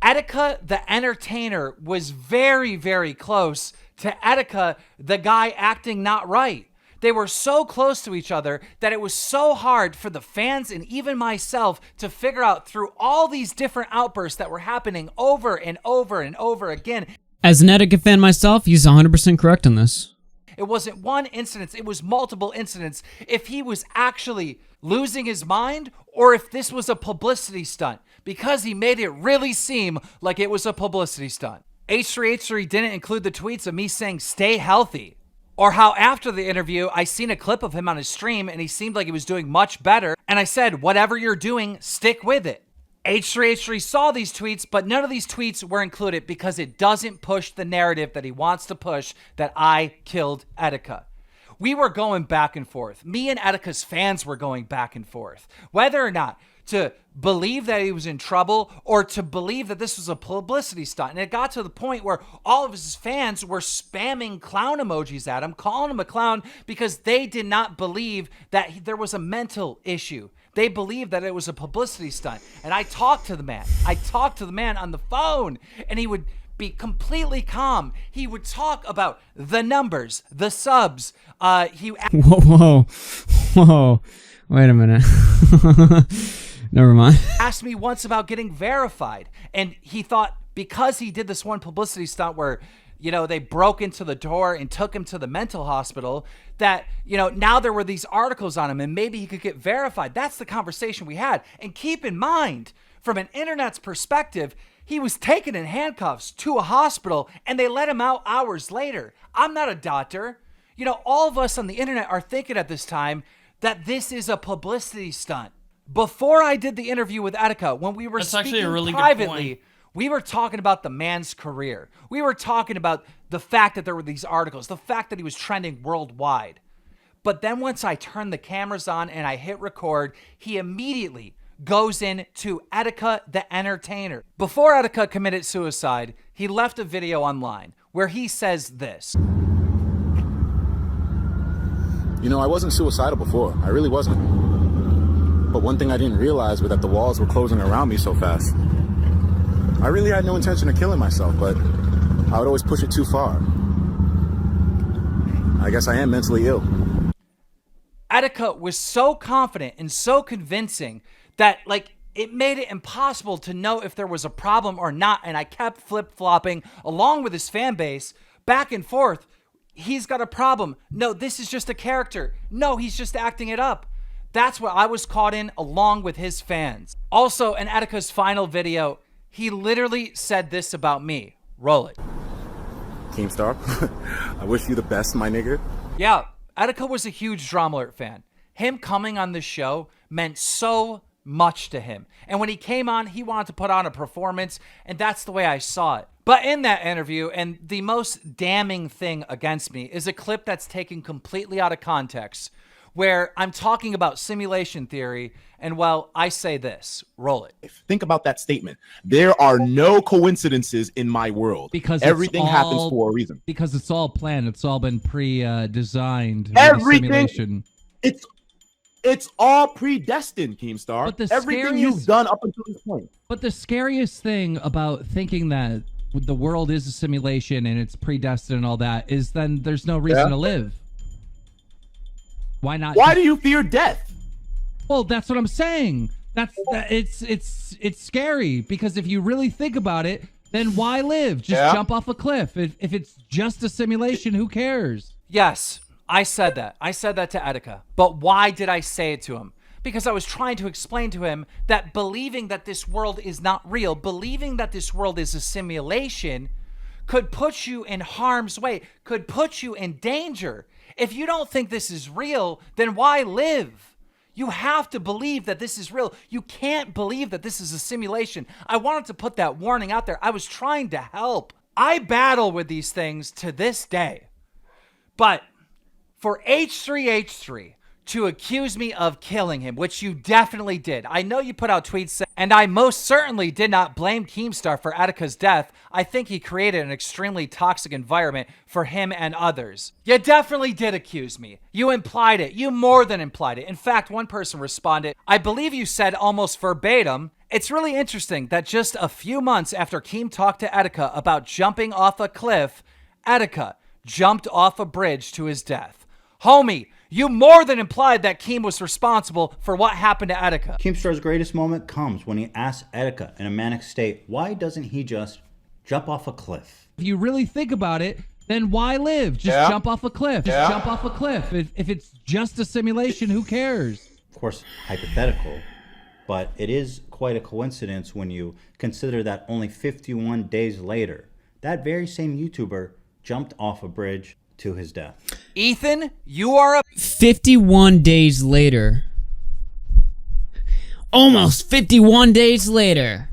Attica, the entertainer, was very, very close to Attica, the guy acting not right. They were so close to each other that it was so hard for the fans and even myself to figure out through all these different outbursts that were happening over and over and over again. As an Attica fan myself, he's 100% correct on this. It wasn't one incident, it was multiple incidents. If he was actually losing his mind or if this was a publicity stunt, because he made it really seem like it was a publicity stunt. H3H3 didn't include the tweets of me saying, stay healthy. Or how after the interview, I seen a clip of him on his stream and he seemed like he was doing much better. And I said, whatever you're doing, stick with it. H3H3 saw these tweets, but none of these tweets were included because it doesn't push the narrative that he wants to push, that I killed Attica. We were going back and forth. Me and Attica's fans were going back and forth. Whether or not to believe that he was in trouble or to believe that this was a publicity stunt. And it got to the point where all of his fans were spamming clown emojis at him, calling him a clown because they did not believe that there was a mental issue. They believed that it was a publicity stunt. And I talked to the man. I talked to the man on the phone and he would be completely calm. He would talk about the numbers, the subs. Whoa. Wait a minute. Never mind. Asked me once about getting verified. And he thought because he did this one publicity stunt where, you know, they broke into the door and took him to the mental hospital, that, you know, now there were these articles on him and maybe he could get verified. That's the conversation we had. And keep in mind, from an internet's perspective, he was taken in handcuffs to a hospital and they let him out hours later. I'm not a doctor. You know, all of us on the internet are thinking at this time that this is a publicity stunt. Before I did the interview with Attica, when we were speaking really privately, we were talking about the man's career. We were talking about the fact that there were these articles, the fact that he was trending worldwide. But then once I turned the cameras on and I hit record, he immediately goes into Attica the Entertainer. Before Attica committed suicide, he left a video online where he says this. You know, I wasn't suicidal before. I really wasn't. But one thing I didn't realize was that the walls were closing around me so fast. I really had no intention of killing myself, but I would always push it too far. I guess I am mentally ill. Attica was so confident and so convincing that, like, it made it impossible to know if there was a problem or not, and I kept flip-flopping along with his fan base back and forth. He's got a problem. No, this is just a character. No, he's just acting it up. That's what I was caught in along with his fans. Also, in Attica's final video, he literally said this about me. Roll it. KEEMSTAR, I wish you the best, my nigga. Yeah, Attica was a huge Drama Alert fan. Him coming on this show meant so much to him. And when he came on, he wanted to put on a performance, and that's the way I saw it. But in that interview, and the most damning thing against me is a clip that's taken completely out of context, where I'm talking about simulation theory, and well, I say this. Roll it. Think about that statement. There are no coincidences in my world. Because everything happens for a reason. Because it's all planned. It's all been pre-designed. Everything. It's all predestined, Keemstar. But the everything you've done up until this point. But the scariest thing about thinking that the world is a simulation and it's predestined and all that is then there's no reason to live. Why not? Why do you fear death? Well, that's what I'm saying. It's scary because if you really think about it, then why live? Just jump off a cliff. If it's just a simulation, who cares? Yes, I said that. I said that to Attica. But why did I say it to him? Because I was trying to explain to him that believing that this world is not real, believing that this world is a simulation, could put you in harm's way, could put you in danger. If you don't think this is real, then why live? You have to believe that this is real. You can't believe that this is a simulation. I wanted to put that warning out there. I was trying to help. I battle with these things to this day. But for H3H3 to accuse me of killing him, which you definitely did. I know you put out tweets saying, and I most certainly did not blame Keemstar for Attica's death. I think he created an extremely toxic environment for him and others. You definitely did accuse me. You implied it. You more than implied it. In fact, one person responded, I believe you said almost verbatim, it's really interesting that just a few months after Keem talked to Attica about jumping off a cliff, Attica jumped off a bridge to his death. Homie, you more than implied that Keem was responsible for what happened to Attica. Keemstar's greatest moment comes when he asks Attica in a manic state, why doesn't he just jump off a cliff? If you really think about it, then why live? Just jump off a cliff. Just jump off a cliff. If it's just a simulation, who cares? Of course, hypothetical, but it is quite a coincidence when you consider that only 51 days later, that very same YouTuber jumped off a bridge to his death. Ethan, you are a 51 days later. Almost 51 days later.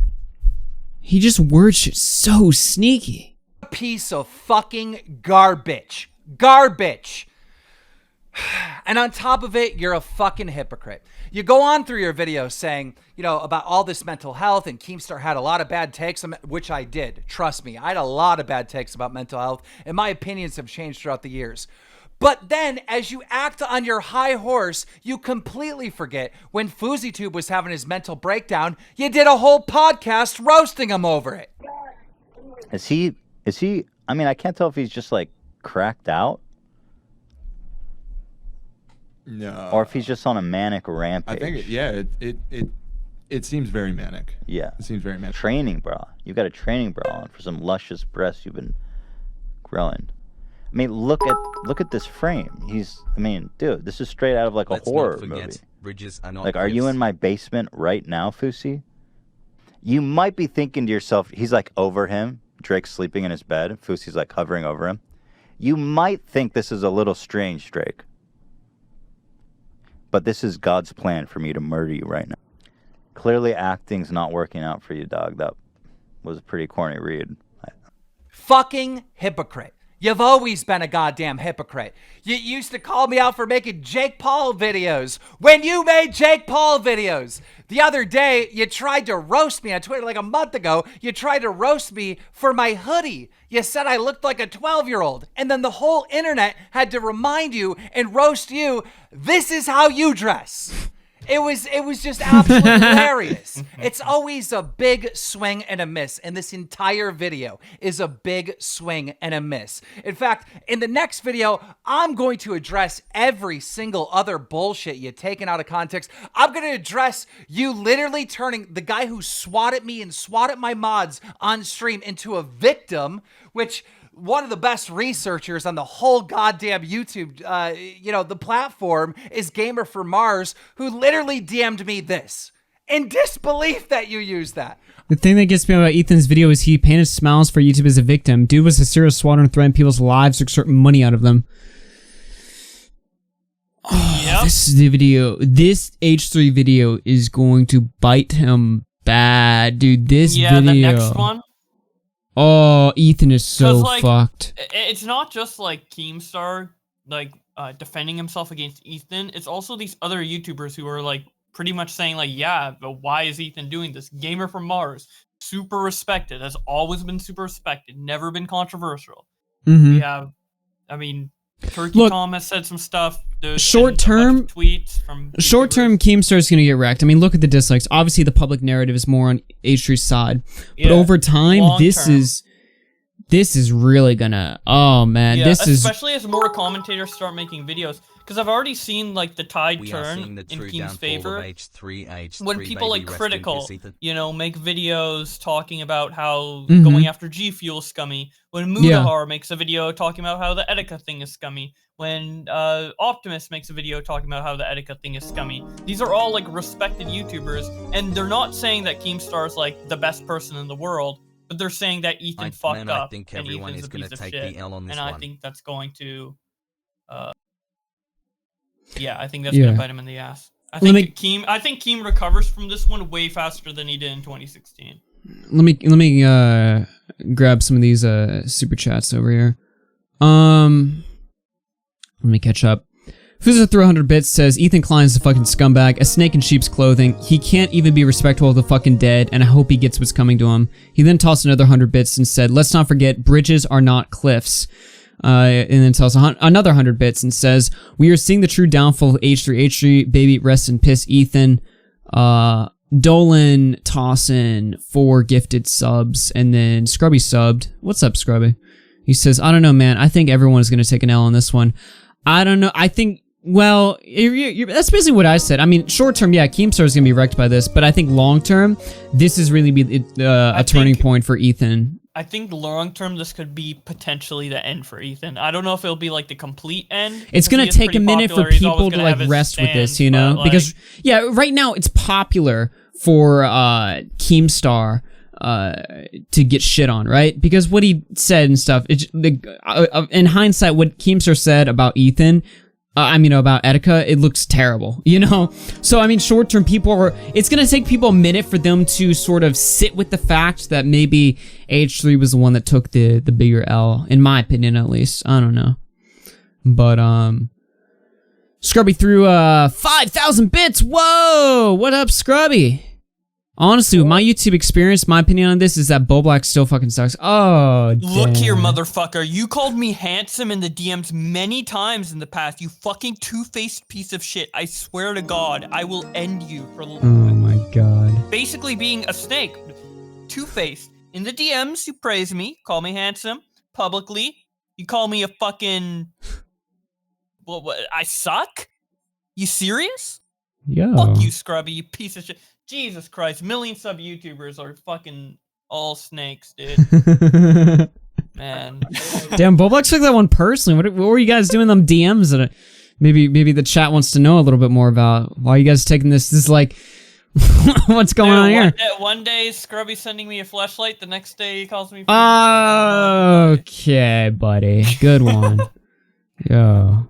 He just word shit so sneaky. Piece of fucking garbage. Garbage. And on top of it, you're a fucking hypocrite. You go on through your video saying, you know, about all this mental health, and Keemstar had a lot of bad takes, which I did. Trust me, I had a lot of bad takes about mental health, and my opinions have changed throughout the years. But then, as you act on your high horse, you completely forget when FouseyTube was having his mental breakdown, you did a whole podcast roasting him over it. Is he, I mean, I can't tell if he's just like cracked out. No. Or if he's just on a manic rampage. I think, it seems very manic. Yeah. It seems very manic. Training bra. You've got a training bra on for some luscious breasts you've been growing. I mean, look at this frame. Dude, this is straight out of like a horror movie. Bridges are not like, are you in my basement right now, Fousey? You might be thinking to yourself, he's like over him. Drake's sleeping in his bed. Fousey's like hovering over him. You might think this is a little strange, Drake. But this is God's plan for me to murder you right now. Clearly acting's not working out for you, dog. That was a pretty corny read. Fucking hypocrite. You've always been a goddamn hypocrite. You used to call me out for making Jake Paul videos when you made Jake Paul videos. The other day, you tried to roast me on Twitter like a month ago. You tried to roast me for my hoodie. You said I looked like a 12-year-old. And then the whole internet had to remind you and roast you. This is how you dress. It was just absolutely hilarious. It's always a big swing and a miss, and this entire video is a big swing and a miss. In fact, in the next video, I'm going to address every single other bullshit you've taken out of context. I'm going to address you literally turning the guy who swatted me and swatted my mods on stream into a victim, which... one of the best researchers on the whole goddamn YouTube, the platform is Gamer for Mars, who literally DM'd me this in disbelief that you used that. The thing that gets me about Ethan's video is he painted smiles for YouTube as a victim. Dude was a serial swatter and threatened people's lives to extort money out of them. Oh, this is the video. This H3 video is going to bite him bad, dude. This video. The next one. Oh, Ethan is so fucked. It's not just like KEEMSTAR defending himself against Ethan. It's also these other YouTubers who are like pretty much saying like, yeah, but why is Ethan doing this? Gamer from Mars, super respected, has always been super respected, never been controversial. We have, Turkey Tom has said some stuff. Short term tweets from KEEMSTAR is going to get wrecked. I mean, look at the dislikes. Obviously, the public narrative is more on H3's side, but over time, this is really gonna. Oh man, especially as more commentators start making videos. Because I've already seen like the tide turn in Keem's favor H3H3 when people like critical, make videos talking about how going after G Fuel is scummy. When Mudahar makes a video talking about how the Etika thing is scummy. When Optimus makes a video talking about how the Etika thing is scummy. These are all like respected YouTubers, and they're not saying that KEEMSTAR is like the best person in the world, but they're saying that Ethan fucked up. I think and everyone Ethan's is going to take shit, the L on this and one. I think that's going to. I think that's gonna bite him in the ass. I think Keem recovers from this one way faster than he did in 2016. Let me grab some of these super chats over here. Let me catch up. Fuza through 100 bits says Ethan Klein's a fucking scumbag, a snake in sheep's clothing. He can't even be respectful of the fucking dead, and I hope he gets what's coming to him. He then tossed another 100 bits and said, let's not forget, bridges are not cliffs. And then tells another 100 bits and says, we are seeing the true downfall of H3H3, baby, rest in piss, Ethan. Dolan, Tossin, 4 gifted subs, and then Scrubby subbed. What's up, Scrubby? He says, I don't know, man. I think everyone is going to take an L on this one. I don't know. I think, well, that's basically what I said. I mean, short term, yeah, KEEMSTAR is going to be wrecked by this, but I think long term, this is really be a turning point for Ethan. I think long term, this could be potentially the end for Ethan. I don't know if it'll be like the complete end. It's going to take a minute for people to like rest with this, because right now it's popular for KEEMSTAR to get shit on, right? Because what he said and stuff, in hindsight, what KEEMSTAR said about Ethan, about Etika, it looks terrible, So, I mean, short-term it's gonna take people a minute for them to sort of sit with the fact that maybe H3 was the one that took the bigger L, in my opinion, at least. I don't know. But, Scrubby threw, 5,000 bits! Whoa! What up, Scrubby? Honestly, with my YouTube experience, my opinion on this is that Bowblax still fucking sucks. Oh, look damn. here, motherfucker. You called me handsome in the DMs many times in the past. You fucking two-faced piece of shit. I swear to God, I will end you for oh my God. Basically being a snake. Two-faced. In the DMs, you praise me, call me handsome. Publicly, you call me a fucking... what I suck? You serious? Yeah. Fuck you, Scrubby, you piece of shit. Jesus Christ, million sub YouTubers are fucking all snakes, dude. Man. Damn, Bowblax took that one personally. What were you guys doing them DMs that maybe the chat wants to know a little bit more about? Why are you guys taking this? This is like, What's going on here? One day, Scrubby's sending me a flashlight. The next day, he calls me. Okay, buddy. Good one. Yo.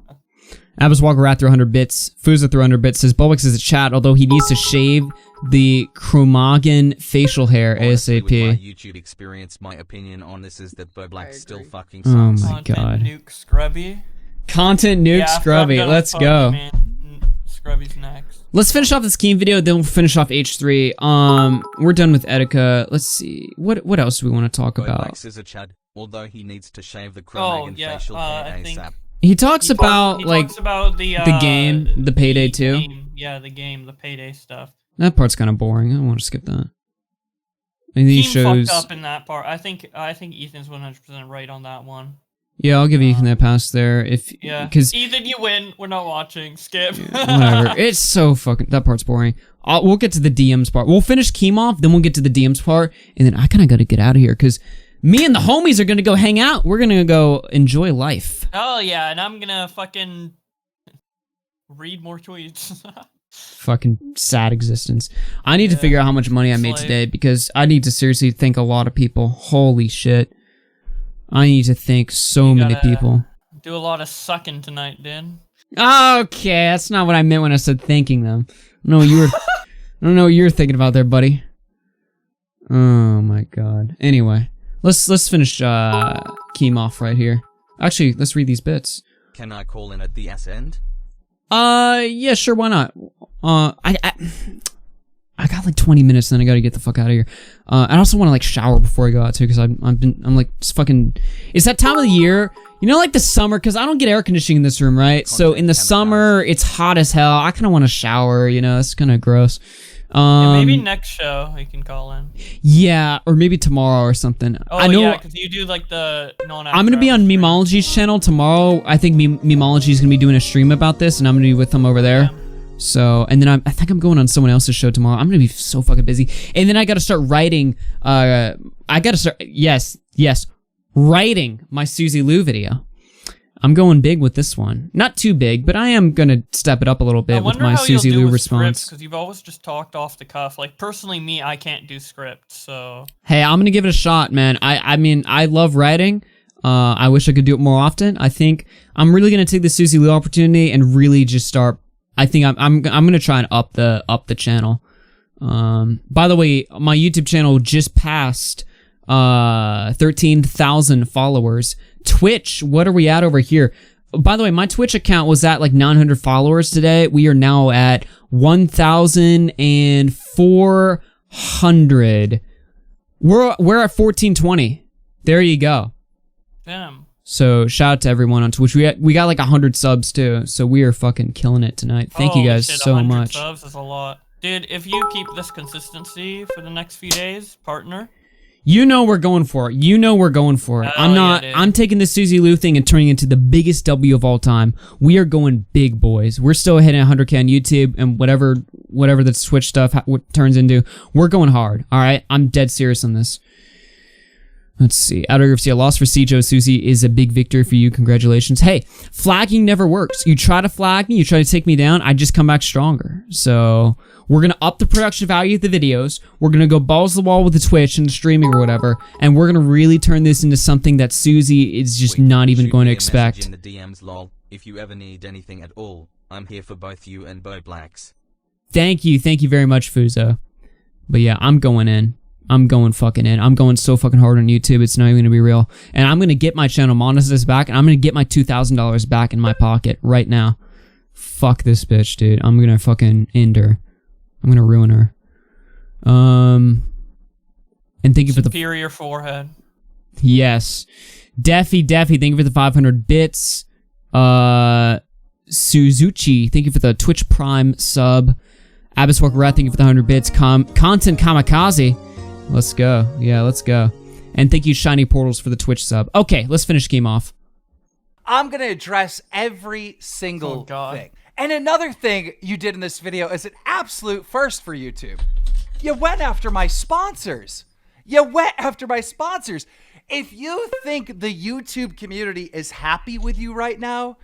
Abbas Walker Rat through 100 bits. Fuza through 100 bits says Bowblax is a chat, although he needs to shave the Chromagon facial hair Honestly, ASAP. with my YouTube experience, my opinion on this is that Bowblax still fucking Oh sucks. my god. Nuke Scrubby. Content nuke Yeah, after I'm Scrubby. done Let's with go. man, Scrubby's next. Let's finish off this Keem video, then we'll finish off H3. We're done with Etika. Let's see. What else do we want to talk about? Bowblax is a chad, although he needs to shave the Chromagon facial hair ASAP. He talks about He like talks about the game, the Payday 2. Yeah, the game, the Payday stuff. That part's kind of boring. I don't want to skip that. And he Keem shows. fucked up in that part. I think Ethan's 100% right on that one. Yeah, I'll give Ethan that pass there. Yeah, because Ethan, you win. We're not watching. Skip. whatever. It's so fucking. That part's boring. We'll get to the DMs part. We'll finish Keem off, then we'll get to the DMs part, and then I kind of got to get out of here because me and the homies are gonna go hang out. We're gonna go enjoy life. Oh yeah, and I'm gonna fucking read more tweets. Fucking sad existence. I need to figure out how much money I made today because I need to seriously thank a lot of people. Holy shit. I need to thank so many people. Do a lot of sucking tonight, Dan. Okay, that's not what I meant when I said thanking them. I don't know what you were thinking about there, buddy. Oh my god. Anyway, let's finish Keem off right here. Actually, let's read these bits. Can I call in at the ass end? Yeah, sure, why not? I got like 20 minutes, then I gotta get the fuck out of here. I also want to like shower before I go out too, because I'm like just fucking. It's that time of the year, you know, like the summer, because I don't get air conditioning in this room, right? So in the summer, it's hot as hell. I kind of want to shower, you know. It's kind of gross. Yeah, maybe next show you can call in. Yeah, or maybe tomorrow or something. Oh I know. yeah, because you do like the I'm gonna be on Memology's channel tomorrow. I think Memology's gonna be doing a stream about this, and I'm gonna be with them over there. So, and then I think I'm going on someone else's show tomorrow. I'm gonna be so fucking busy, and then I gotta start writing. I gotta start. Yes, writing my Susie Lou video. I'm going big with this one. Not too big, but I am gonna step it up a little bit with my Susie Lou response. Because you've always just talked off the cuff. Like personally, me, I can't do scripts, so. Hey, I'm gonna give it a shot, man. I mean, I love writing. I wish I could do it more often. I think I'm really gonna take the Susie Lou opportunity and really just start. I think I'm gonna try and up the channel. By the way, my YouTube channel just passed 13,000 followers. Twitch, what are we at over here? By the way, my Twitch account was at like 900 followers today. We are now at 1,400. We're at 1420. There you go. Damn. So shout out to everyone on Twitch. We got like 100 subs too, so we are fucking killing it tonight. Thank you guys so 100 much. Subs is a lot, dude. If you keep this consistency for the next few days, partner. You know we're going for it. You know we're going for it. I'm taking this Susie Lou thing and turning it into the biggest W of all time. We are going big, boys. We're still hitting 100K on YouTube and whatever the Twitch stuff turns into. We're going hard. All right, I'm dead serious on this. Let's see. RFC, a loss for Cjo Susie is a big victory for you. Congratulations. Hey, flagging never works. You try to flag me, you try to take me down, I just come back stronger. So we're going to up the production value of the videos. We're going to go balls to the wall with the Twitch and the streaming or whatever. And we're going to really turn this into something that Susie is just not even going to expect. In the DMs, lol. If you ever need anything at all, I'm here for both you and Bowblax. Thank you very much, Fuzo. But yeah, I'm going in. I'm going fucking in. I'm going so fucking hard on YouTube, it's not even gonna be real. And I'm gonna get my channel monetized back, and I'm gonna get my $2,000 back in my pocket right now. Fuck this bitch, dude. I'm gonna fucking end her. I'm gonna ruin her. And thank you for the superior forehead. Yes. Deffy, thank you for the 500 bits. Suzuchi, thank you for the Twitch Prime sub. Abbas Walker Rat, thank you for the 100 bits. Content Kamikaze. Let's go. Yeah, let's go. And thank you, Shiny Portals, for the Twitch sub. Okay, let's finish game off. I'm going to address every single thing. And another thing you did in this video is an absolute first for YouTube. You went after my sponsors. If you think the YouTube community is happy with you right now,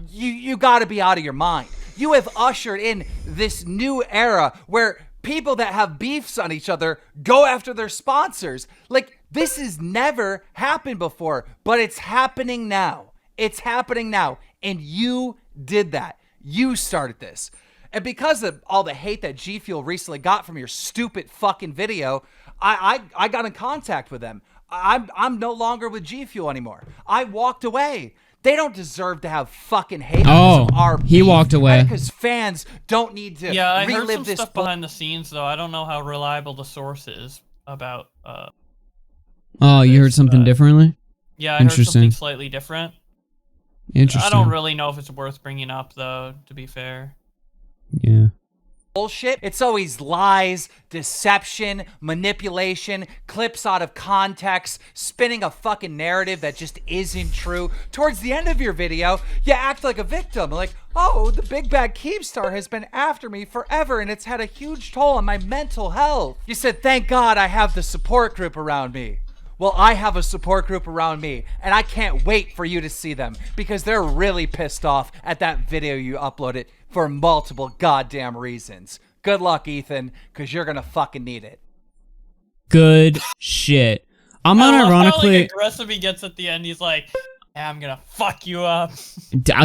you got to be out of your mind. You have ushered in this new era where People that have beefs on each other go after their sponsors. Like, this has never happened before, but it's happening now. It's happening now. And you did that. You started this. And because of all the hate that G Fuel recently got from your stupid fucking video, I got in contact with them. I'm no longer with G Fuel anymore. I walked away. They don't deserve to have fucking hate. Oh, he walked away. Because fans don't need to Yeah, I heard relive some this stuff behind the scenes, though. I don't know how reliable the source is about. Oh, you heard something differently? Yeah, I heard something slightly different. Interesting. I don't really know if it's worth bringing up, though, to be fair. Yeah. Bullshit. It's always lies, deception, manipulation, clips out of context, spinning a fucking narrative that just isn't true. Towards the end of your video, you act like a victim. Like, oh, the big bad KEEMSTAR has been after me forever and it's had a huge toll on my mental health. You said, thank God I have the support group around me. Well, I have a support group around me, and I can't wait for you to see them because they're really pissed off at that video you uploaded for multiple goddamn reasons. Good luck, Ethan, because you're going to fucking need it. Good shit. I'm unironically... How, like, aggressive he gets at the end. He's like, yeah, I'm going to fuck you up.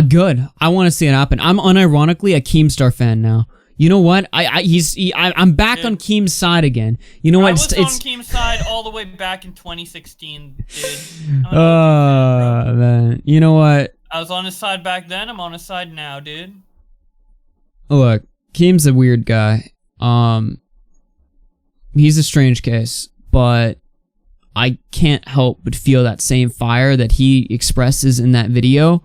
Good. I want to see it happen. I'm unironically a KEEMSTAR fan now. You know what? I'm back on Keem's side again. You know what? I was on Keem's side all the way back in 2016, dude. Man. You know what? I was on his side back then. I'm on his side now, dude. Look, Keem's a weird guy. He's a strange case, but I can't help but feel that same fire that he expresses in that video.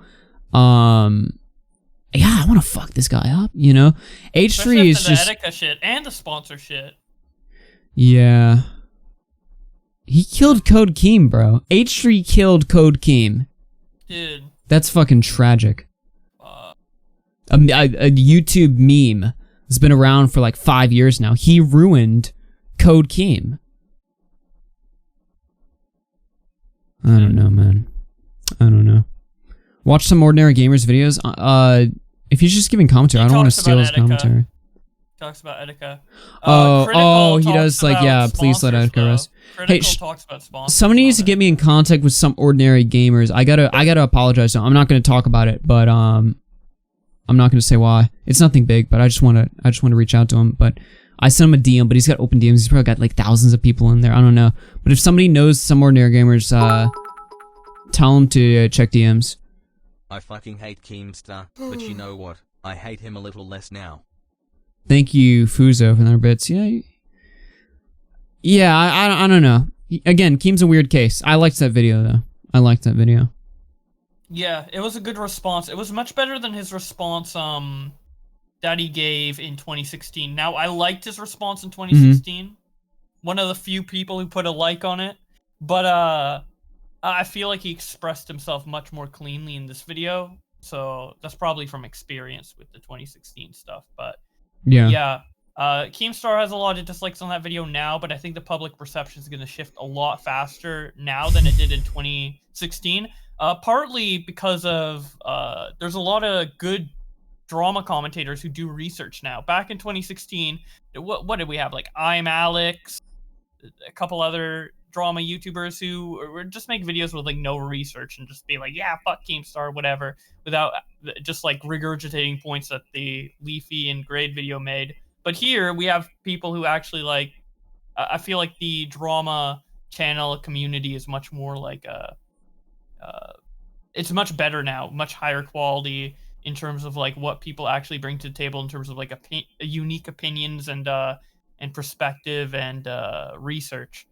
Yeah, I want to fuck this guy up, you know? H3 is just... the Etika shit and the sponsor shit. Yeah. He killed Code Keem, bro. H3 killed Code Keem. Dude. That's fucking tragic. A YouTube meme has been around for like 5 years now. He ruined Code Keem. I don't know, man. I don't know. Watch some Ordinary Gamers videos. If he's just giving commentary, I don't want to steal his commentary. Talks about Etika. He does like, yeah, please let Etika rest. Hey, talks about sponsors. Somebody needs to get me in contact with some Ordinary Gamers. I gotta apologize to him. I'm not gonna talk about it, but I'm not gonna say why. It's nothing big, but I just wanna reach out to him. But I sent him a DM, but he's got open DMs. He's probably got like thousands of people in there. I don't know. But if somebody knows some Ordinary Gamers, tell him to check DMs. I fucking hate Keemstar, but you know what? I hate him a little less now. Thank you, Fuzo, for their bits. Yeah, I don't know. Again, Keem's a weird case. I liked that video, though. I liked that video. Yeah, it was a good response. It was much better than his response that he gave in 2016. Now, I liked his response in 2016. One of the few people who put a like on it. But, I feel like he expressed himself much more cleanly in this video, so that's probably from experience with the 2016 stuff, but yeah. KEEMSTAR has a lot of dislikes on that video now, but I think the public perception is going to shift a lot faster now than it did in 2016, partly because of there's a lot of good drama commentators who do research now. Back in 2016, what did we have? Like, I'm Alex, a couple other drama YouTubers who just make videos with like no research and just be like, yeah, fuck KEEMSTAR, whatever, without just like regurgitating points that the Leafy and Grade video made. But here we have people who actually like, I feel like the drama channel community is much more like it's much better now, much higher quality in terms of like what people actually bring to the table in terms of like unique opinions and perspective and research.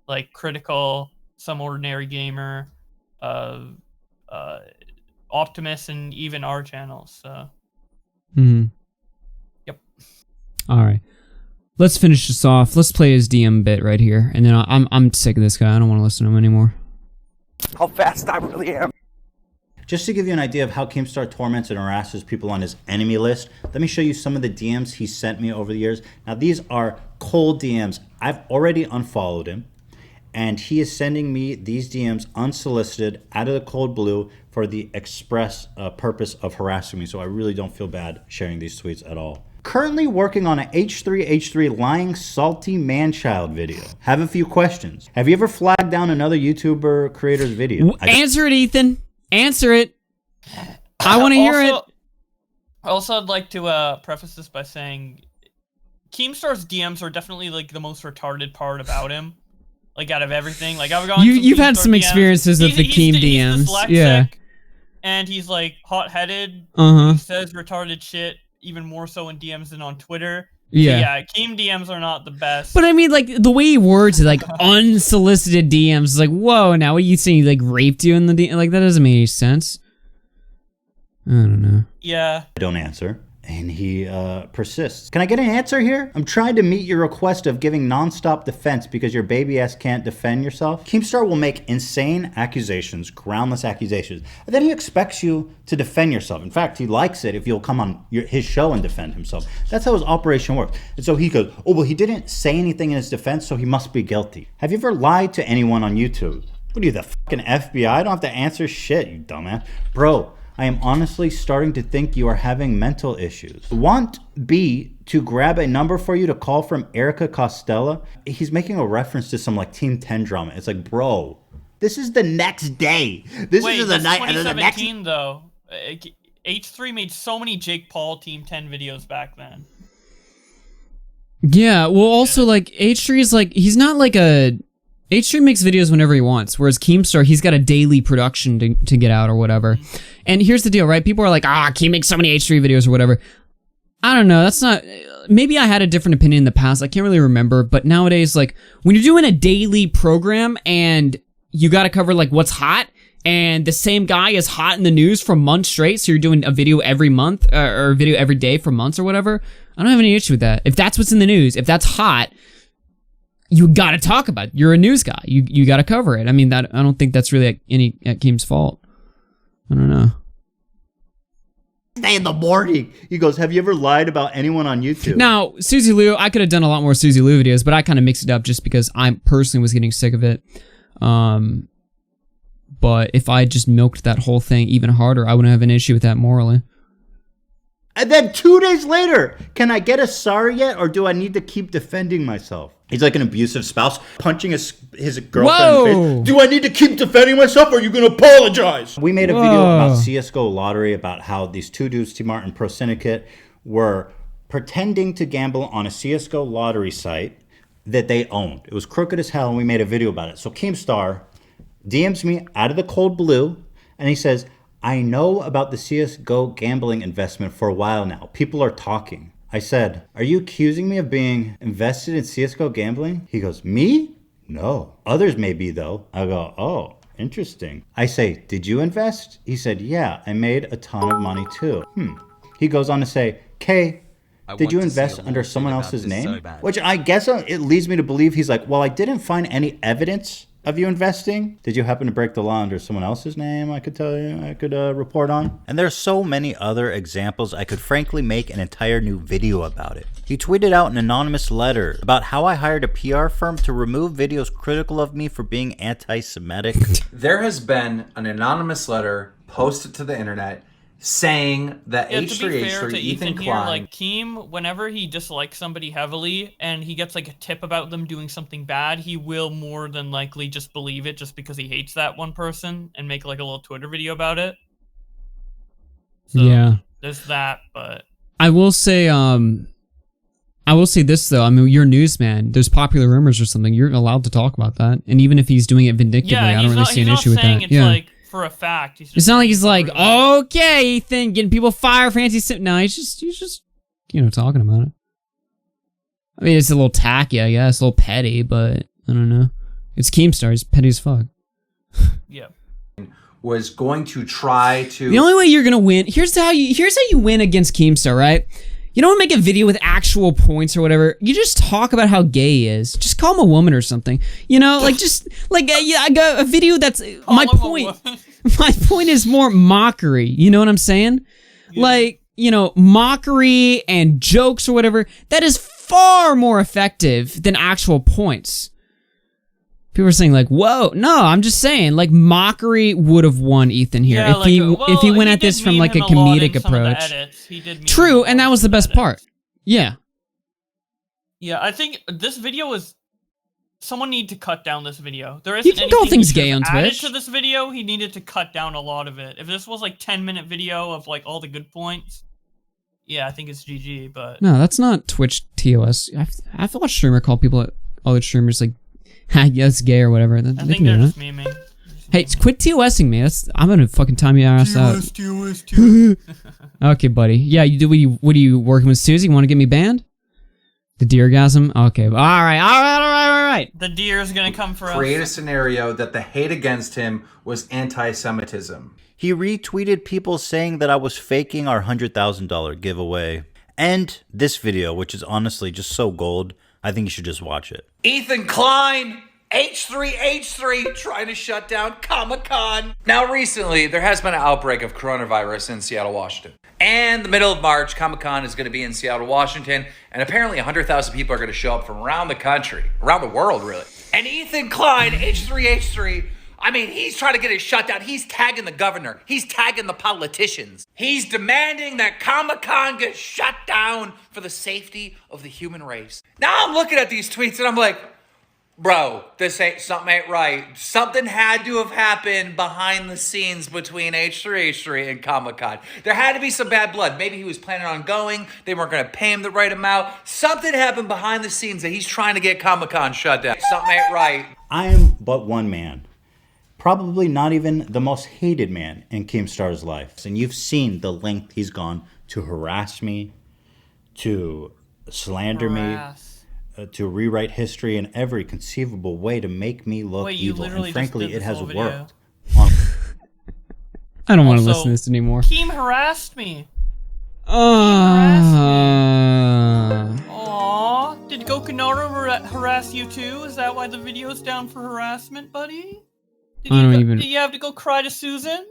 Like Critical, Some Ordinary Gamer, Optimus, and even our channels. So. Yep. All right. Let's finish this off. Let's play his DM bit right here, and then I'm sick of this guy. I don't want to listen to him anymore. How fast I really am. Just to give you an idea of how KEEMSTAR torments and harasses people on his enemy list, let me show you some of the DMs he sent me over the years. Now, these are cold DMs. I've already unfollowed him. And he is sending me these DMs unsolicited out of the cold blue for the express purpose of harassing me. So I really don't feel bad sharing these tweets at all. Currently working on a H3H3 lying salty man-child video. Have a few questions. Have you ever flagged down another YouTuber creator's video? Answer it, Ethan. Answer it. I want to hear it. Also, I'd like to preface this by saying Keemstar's DMs are definitely like the most retarded part about him. Like out of everything. Like I've gone You've had some DMs. experiences with the Keem DMs. He's dyslexic, yeah. And he's like hot-headed. Uh-huh. He says retarded shit even more so in DMs than on Twitter. Yeah. So yeah, Keem DMs are not the best. But I mean, like, the way he words it, like, unsolicited DMs, is like, whoa, now what are you saying? He, like, raped you in the DM? Like, that doesn't make any sense. I don't know. Yeah. I don't answer. And he persists. Can I get an answer here? I'm trying to meet your request of giving non-stop defense because your baby ass can't defend yourself. Keemstar will make insane accusations, groundless accusations, and then he expects you to defend yourself. In fact, he likes it if you'll come on his show and defend himself. That's how his operation works. And so he goes, oh, well, he didn't say anything in his defense, so he must be guilty. Have you ever lied to anyone on YouTube? What are you, the fucking FBI? I don't have to answer shit, you dumbass. Bro, I am honestly starting to think you are having mental issues. Want B to grab a number for you to call from Erica Costello? He's making a reference to some like Team 10 drama. It's like, bro, this is the next day. This is the night. 2017 though. H3 made so many Jake Paul Team 10 videos back then. Yeah, well, also, like, H3 is like, he's not like a... H3 makes videos whenever he wants, whereas Keemstar, he's got a daily production to get out or whatever. And here's the deal, right? People are like, Keem makes so many H3 videos or whatever. I don't know, that's not... Maybe I had a different opinion in the past, I can't really remember, but nowadays, like, when you're doing a daily program and you gotta cover, like, what's hot, and the same guy is hot in the news for months straight, so you're doing a video every month, or a video every day for months or whatever, I don't have any issue with that. If that's what's in the news, if that's hot, you gotta talk about it. You're a news guy. You gotta cover it. I mean, that I don't think that's really at Keem's fault. I don't know. Day in the morning. He goes, have you ever lied about anyone on YouTube? Now, Suzy Liu, I could have done a lot more Suzy Liu videos, but I kind of mixed it up just because I personally was getting sick of it. But if I just milked that whole thing even harder, I wouldn't have an issue with that morally. And then 2 days later, can I get a sorry yet, or do I need to keep defending myself? He's like an abusive spouse, punching his girlfriend in the face. Do I need to keep defending myself, or are you going to apologize? We made a video about CSGO lottery, about how these two dudes, T-Mart and Pro Syndicate, were pretending to gamble on a CSGO lottery site that they owned. It was crooked as hell, and we made a video about it. So Keemstar DMs me out of the cold blue, and he says, I know about the CSGO gambling investment for a while now. People are talking. I said, are you accusing me of being invested in CSGO gambling? He goes, me? No. Others may be though. I go, oh, interesting. I say, did you invest? He said, yeah, I made a ton of money too. He goes on to say, Kay, did you invest under someone else's name? Which I guess it leads me to believe he's like, well, I didn't find any evidence of you investing. Did you happen to break the law under someone else's name? I could tell you, I could report on. And there's so many other examples. I could frankly make an entire new video about it. He tweeted out an anonymous letter about how I hired a PR firm to remove videos critical of me for being anti-Semitic. There has been an anonymous letter posted to the internet saying that H3H3 Ethan Klein, here, like Keem, whenever he dislikes somebody heavily and he gets like a tip about them doing something bad, he will more than likely just believe it just because he hates that one person and make like a little Twitter video about it. So yeah, there's that. But I will say this though. I mean, you're a newsman. There's popular rumors or something. You're allowed to talk about that, and even if he's doing it vindictively, I don't really see an issue with that. Yeah. Like, for a fact. It's not like he's like, okay, Ethan, getting people fired for No, he's just, you know, talking about it. I mean, it's a little tacky, I guess, a little petty, but I don't know. It's Keemstar, he's petty as fuck. Yeah. Was going to try to... The only way you're gonna win, here's how you win against Keemstar, right? You don't make a video with actual points or whatever. You just talk about how gay he is. Just call him a woman or something. You know, like just like I got a video that's my point. My point is more mockery. You know what I'm saying? Yeah. Like, you know, mockery and jokes or whatever. That is far more effective than actual points. People are saying like, "Whoa!" No, I'm just saying like mockery would have won Ethan here yeah, if he went at this from like a comedic approach. True, and that was the best part. Yeah. Yeah, I think this video is. Someone need to cut down this video. There isn't You can call anything things he should gay have on added Twitch. to this video. He needed to cut down a lot of it. If this was like 10-minute video of like all the good points, yeah, I think it's GG. But No, that's not Twitch TOS. I've watched a streamer call people, other streamers, like, yeah, it's gay or whatever. I think they're just memeing. Hey, quit TOSing me. I'm gonna fucking time your ass out. TOS. Okay, buddy. Yeah, what are you working with Susie? You want to get me banned? The deergasm? Okay. All right. The deer is gonna come for Create a us. scenario that the hate against him was anti-Semitism. He retweeted people saying that I was faking our $100,000 giveaway. And this video, which is honestly just so gold, I think you should just watch it. Ethan Klein, H3H3, trying to shut down Comic-Con. Now, recently, there has been an outbreak of coronavirus in Seattle, Washington. And the middle of March, Comic-Con is going to be in Seattle, Washington. And apparently 100,000 people are going to show up from around the country, around the world, really. And Ethan Klein, H3H3, I mean, he's trying to get it shut down. He's tagging the governor. He's tagging the politicians. He's demanding that Comic-Con get shut down for the safety of the human race. Now I'm looking at these tweets and I'm like, bro, something ain't right. Something had to have happened behind the scenes between H3H3 and Comic-Con. There had to be some bad blood. Maybe he was planning on going. They weren't going to pay him the right amount. Something happened behind the scenes that he's trying to get Comic-Con shut down. Something ain't right. I am but one man. Probably not even the most hated man in Keemstar's life. And you've seen the length he's gone to harass me, to slander me, to rewrite history in every conceivable way to make me look evil. And frankly, it has worked. I don't want to listen to this anymore. Keem harassed me. Aww. Did Gokunaru harass you too? Is that why the video's down for harassment, buddy? Did you have to go cry to Susan?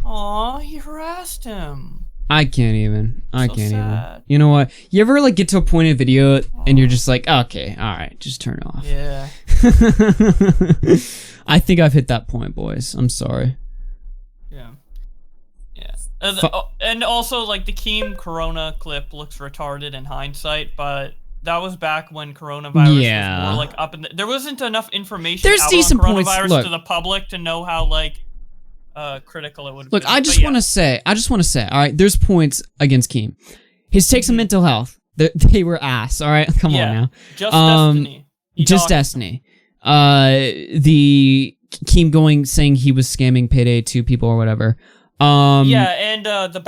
Aw, he harassed him. I can't even. You know what? You ever like get to a point in a video and you're just like, okay, all right, just turn it off. Yeah. I think I've hit that point, boys. I'm sorry. Yeah. Yeah. And also, like, the Keem Corona clip looks retarded in hindsight, but that was back when coronavirus was more like up in the, there wasn't enough information There's out decent on points. coronavirus Look. to the public to know how like critical it would Look, be. I just want to say, all right, there's points against Keem. His takes on mental health, they were ass, all right? Come on now. Just Destiny. Just Destiny. The Keem saying he was scamming Payday 2 people or whatever. Yeah, and the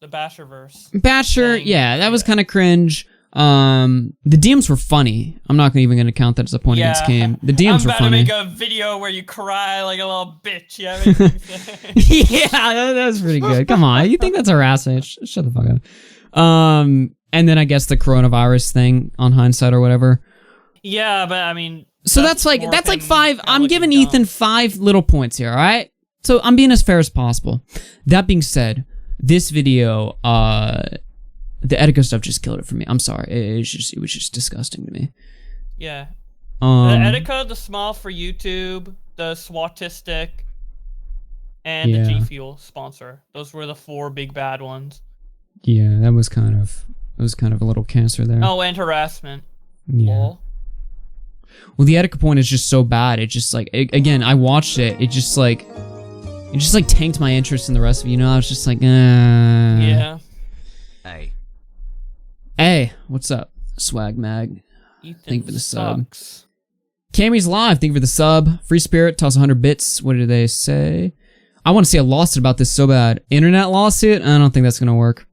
Basherverse. Basher, yeah, that was kind of cringe. The DMs were funny. I'm not even gonna count that as a point against Keem. The DMs were funny. I'm about to make a video where you cry like a little bitch. Yeah, yeah, that was pretty good. Come on, you think that's harassment? Shut the fuck up. And then I guess the coronavirus thing on hindsight or whatever. Yeah, but I mean, so that's like 5. I'm giving Ethan 5 little points here. All right, so I'm being as fair as possible. That being said, this video, the Etika stuff just killed it for me. I'm sorry. It was just disgusting to me. Yeah. The Etika, the Smile for YouTube, the Swatistic, and the G Fuel sponsor. Those were the 4 big bad ones. Yeah, that was kind of a little cancer there. Oh, and harassment. Yeah. Lol. Well, the Etika point is just so bad. It just like again, I watched it. It just like tanked my interest in the rest of it. You know, I was just like, Yeah. Hey, what's up, Swag Mag? Ethan Thank you for the sucks. sub. Cammy's live. Thank you for the sub. Free Spirit toss 100 bits. What did they say? I want to see a lawsuit about this so bad. Internet lawsuit? I don't think that's gonna work.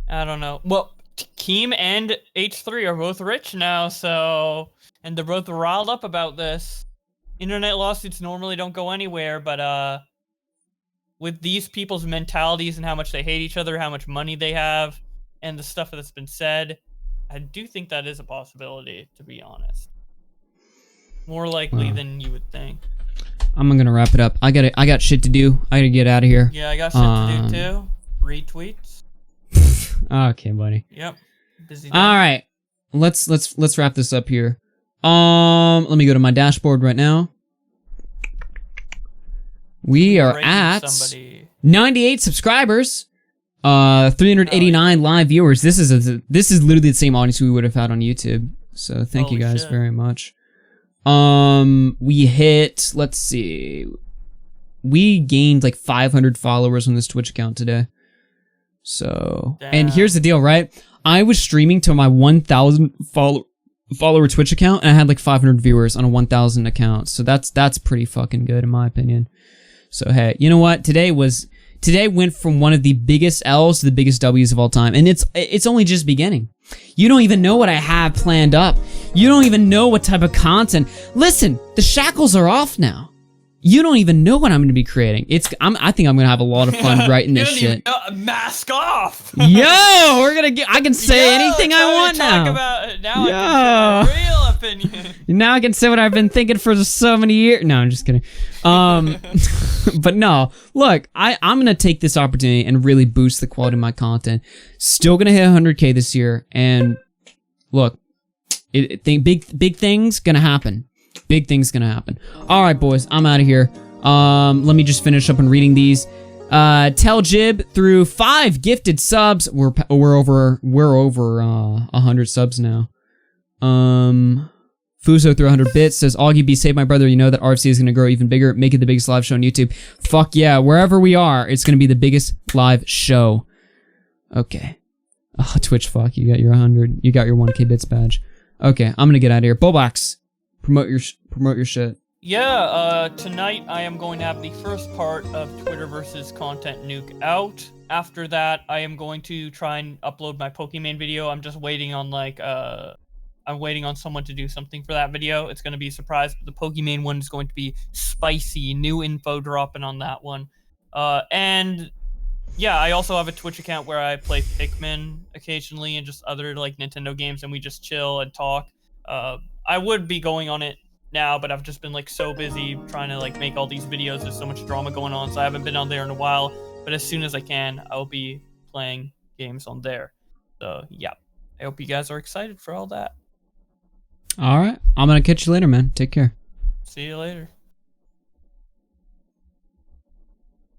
I don't know. Well, Keem and H3 are both rich now, so and they're both riled up about this. Internet lawsuits normally don't go anywhere, but with these people's mentalities and how much they hate each other, how much money they have, and the stuff that's been said, I do think that is a possibility, to be honest. More likely than you would think. I'm gonna wrap it up. I got shit to do. I gotta get out of here. Yeah, I got shit to do too. Retweets. Okay, buddy. Yep. Busy day. All right. Let's wrap this up here. Let me go to my dashboard right now. We are at 98 subscribers. 389 live viewers. This is literally the same audience we would have had on YouTube. So thank you guys very much. We hit, let's see, we gained like 500 followers on this Twitch account today. So, and here's the deal, right? I was streaming to my 1,000 follower Twitch account, and I had like 500 viewers on a 1,000 account. So that's pretty fucking good in my opinion. So hey, you know what? Today went from one of the biggest L's to the biggest W's of all time, and it's only just beginning. You don't even know what I have planned up. You don't even know what type of content. Listen, the shackles are off now. You don't even know what I'm going to be creating. I think I'm going to have a lot of fun writing this shit. Mask off. Yo, I can say anything I want now. I can say my real opinion. Now I can say what I've been thinking for so many years. No, I'm just kidding. But no, look, I'm going to take this opportunity and really boost the quality of my content. Still going to hit 100K this year. And look, big things going to happen. Big things gonna happen. All right, boys, I'm out of here. Let me just finish up and reading these. Tell Jib through 5 gifted subs. We're over 100 subs now. Fuso through 100 bits says, Augie B, save my brother. You know that RFC is gonna grow even bigger. Make it the biggest live show on YouTube. Fuck yeah, wherever we are, it's gonna be the biggest live show. Okay. Oh, Twitch, fuck. You got your 100. You got your 1K bits badge. Okay, I'm gonna get out of here. Bowblax. Promote your shit. Yeah, tonight I am going to have the first part of Twitter versus Content Nuke out. After that, I am going to try and upload my Pokemon video. I'm just waiting on I'm waiting on someone to do something for that video. It's going to be a surprise, but the Pokemon one is going to be spicy. New info dropping on that one. And yeah, I also have a Twitch account where I play Pikmin occasionally and just other like Nintendo games, and we just chill and talk. I would be going on it now, but I've just been like so busy trying to like make all these videos. There's so much drama going on, so I haven't been on there in a while. But as soon as I can, I'll be playing games on there. So yeah, I hope you guys are excited for all that. All right, I'm gonna catch you later, man. Take care. See you later.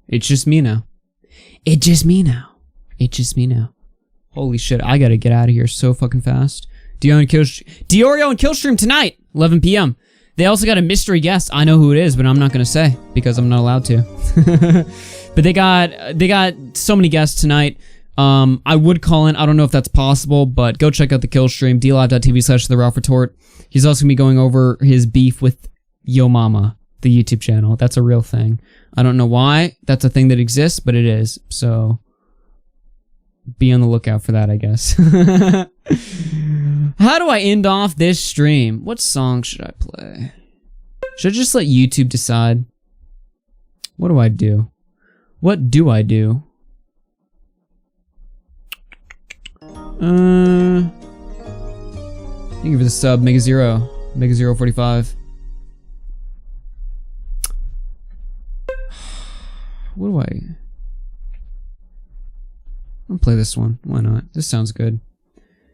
It's just me now. It's just me now. It's just me now. Holy shit, I gotta get out of here so fucking fast. Diorio and Killstream tonight, 11 p.m. They also got a mystery guest. I know who it is, but I'm not gonna say because I'm not allowed to. But they got so many guests tonight. I would call in. I don't know if that's possible, but go check out the Killstream, dlive.tv/TheRalphRetort. He's also gonna be going over his beef with Yo Mama, the YouTube channel. That's a real thing. I don't know why that's a thing that exists, but it is. So be on the lookout for that, I guess. How do I end off this stream? What song should I play? Should I just let YouTube decide? What do I do? What do I do? Thank you for the sub, Mega Zero 45. What do I... I'll play this one. Why not? This sounds good.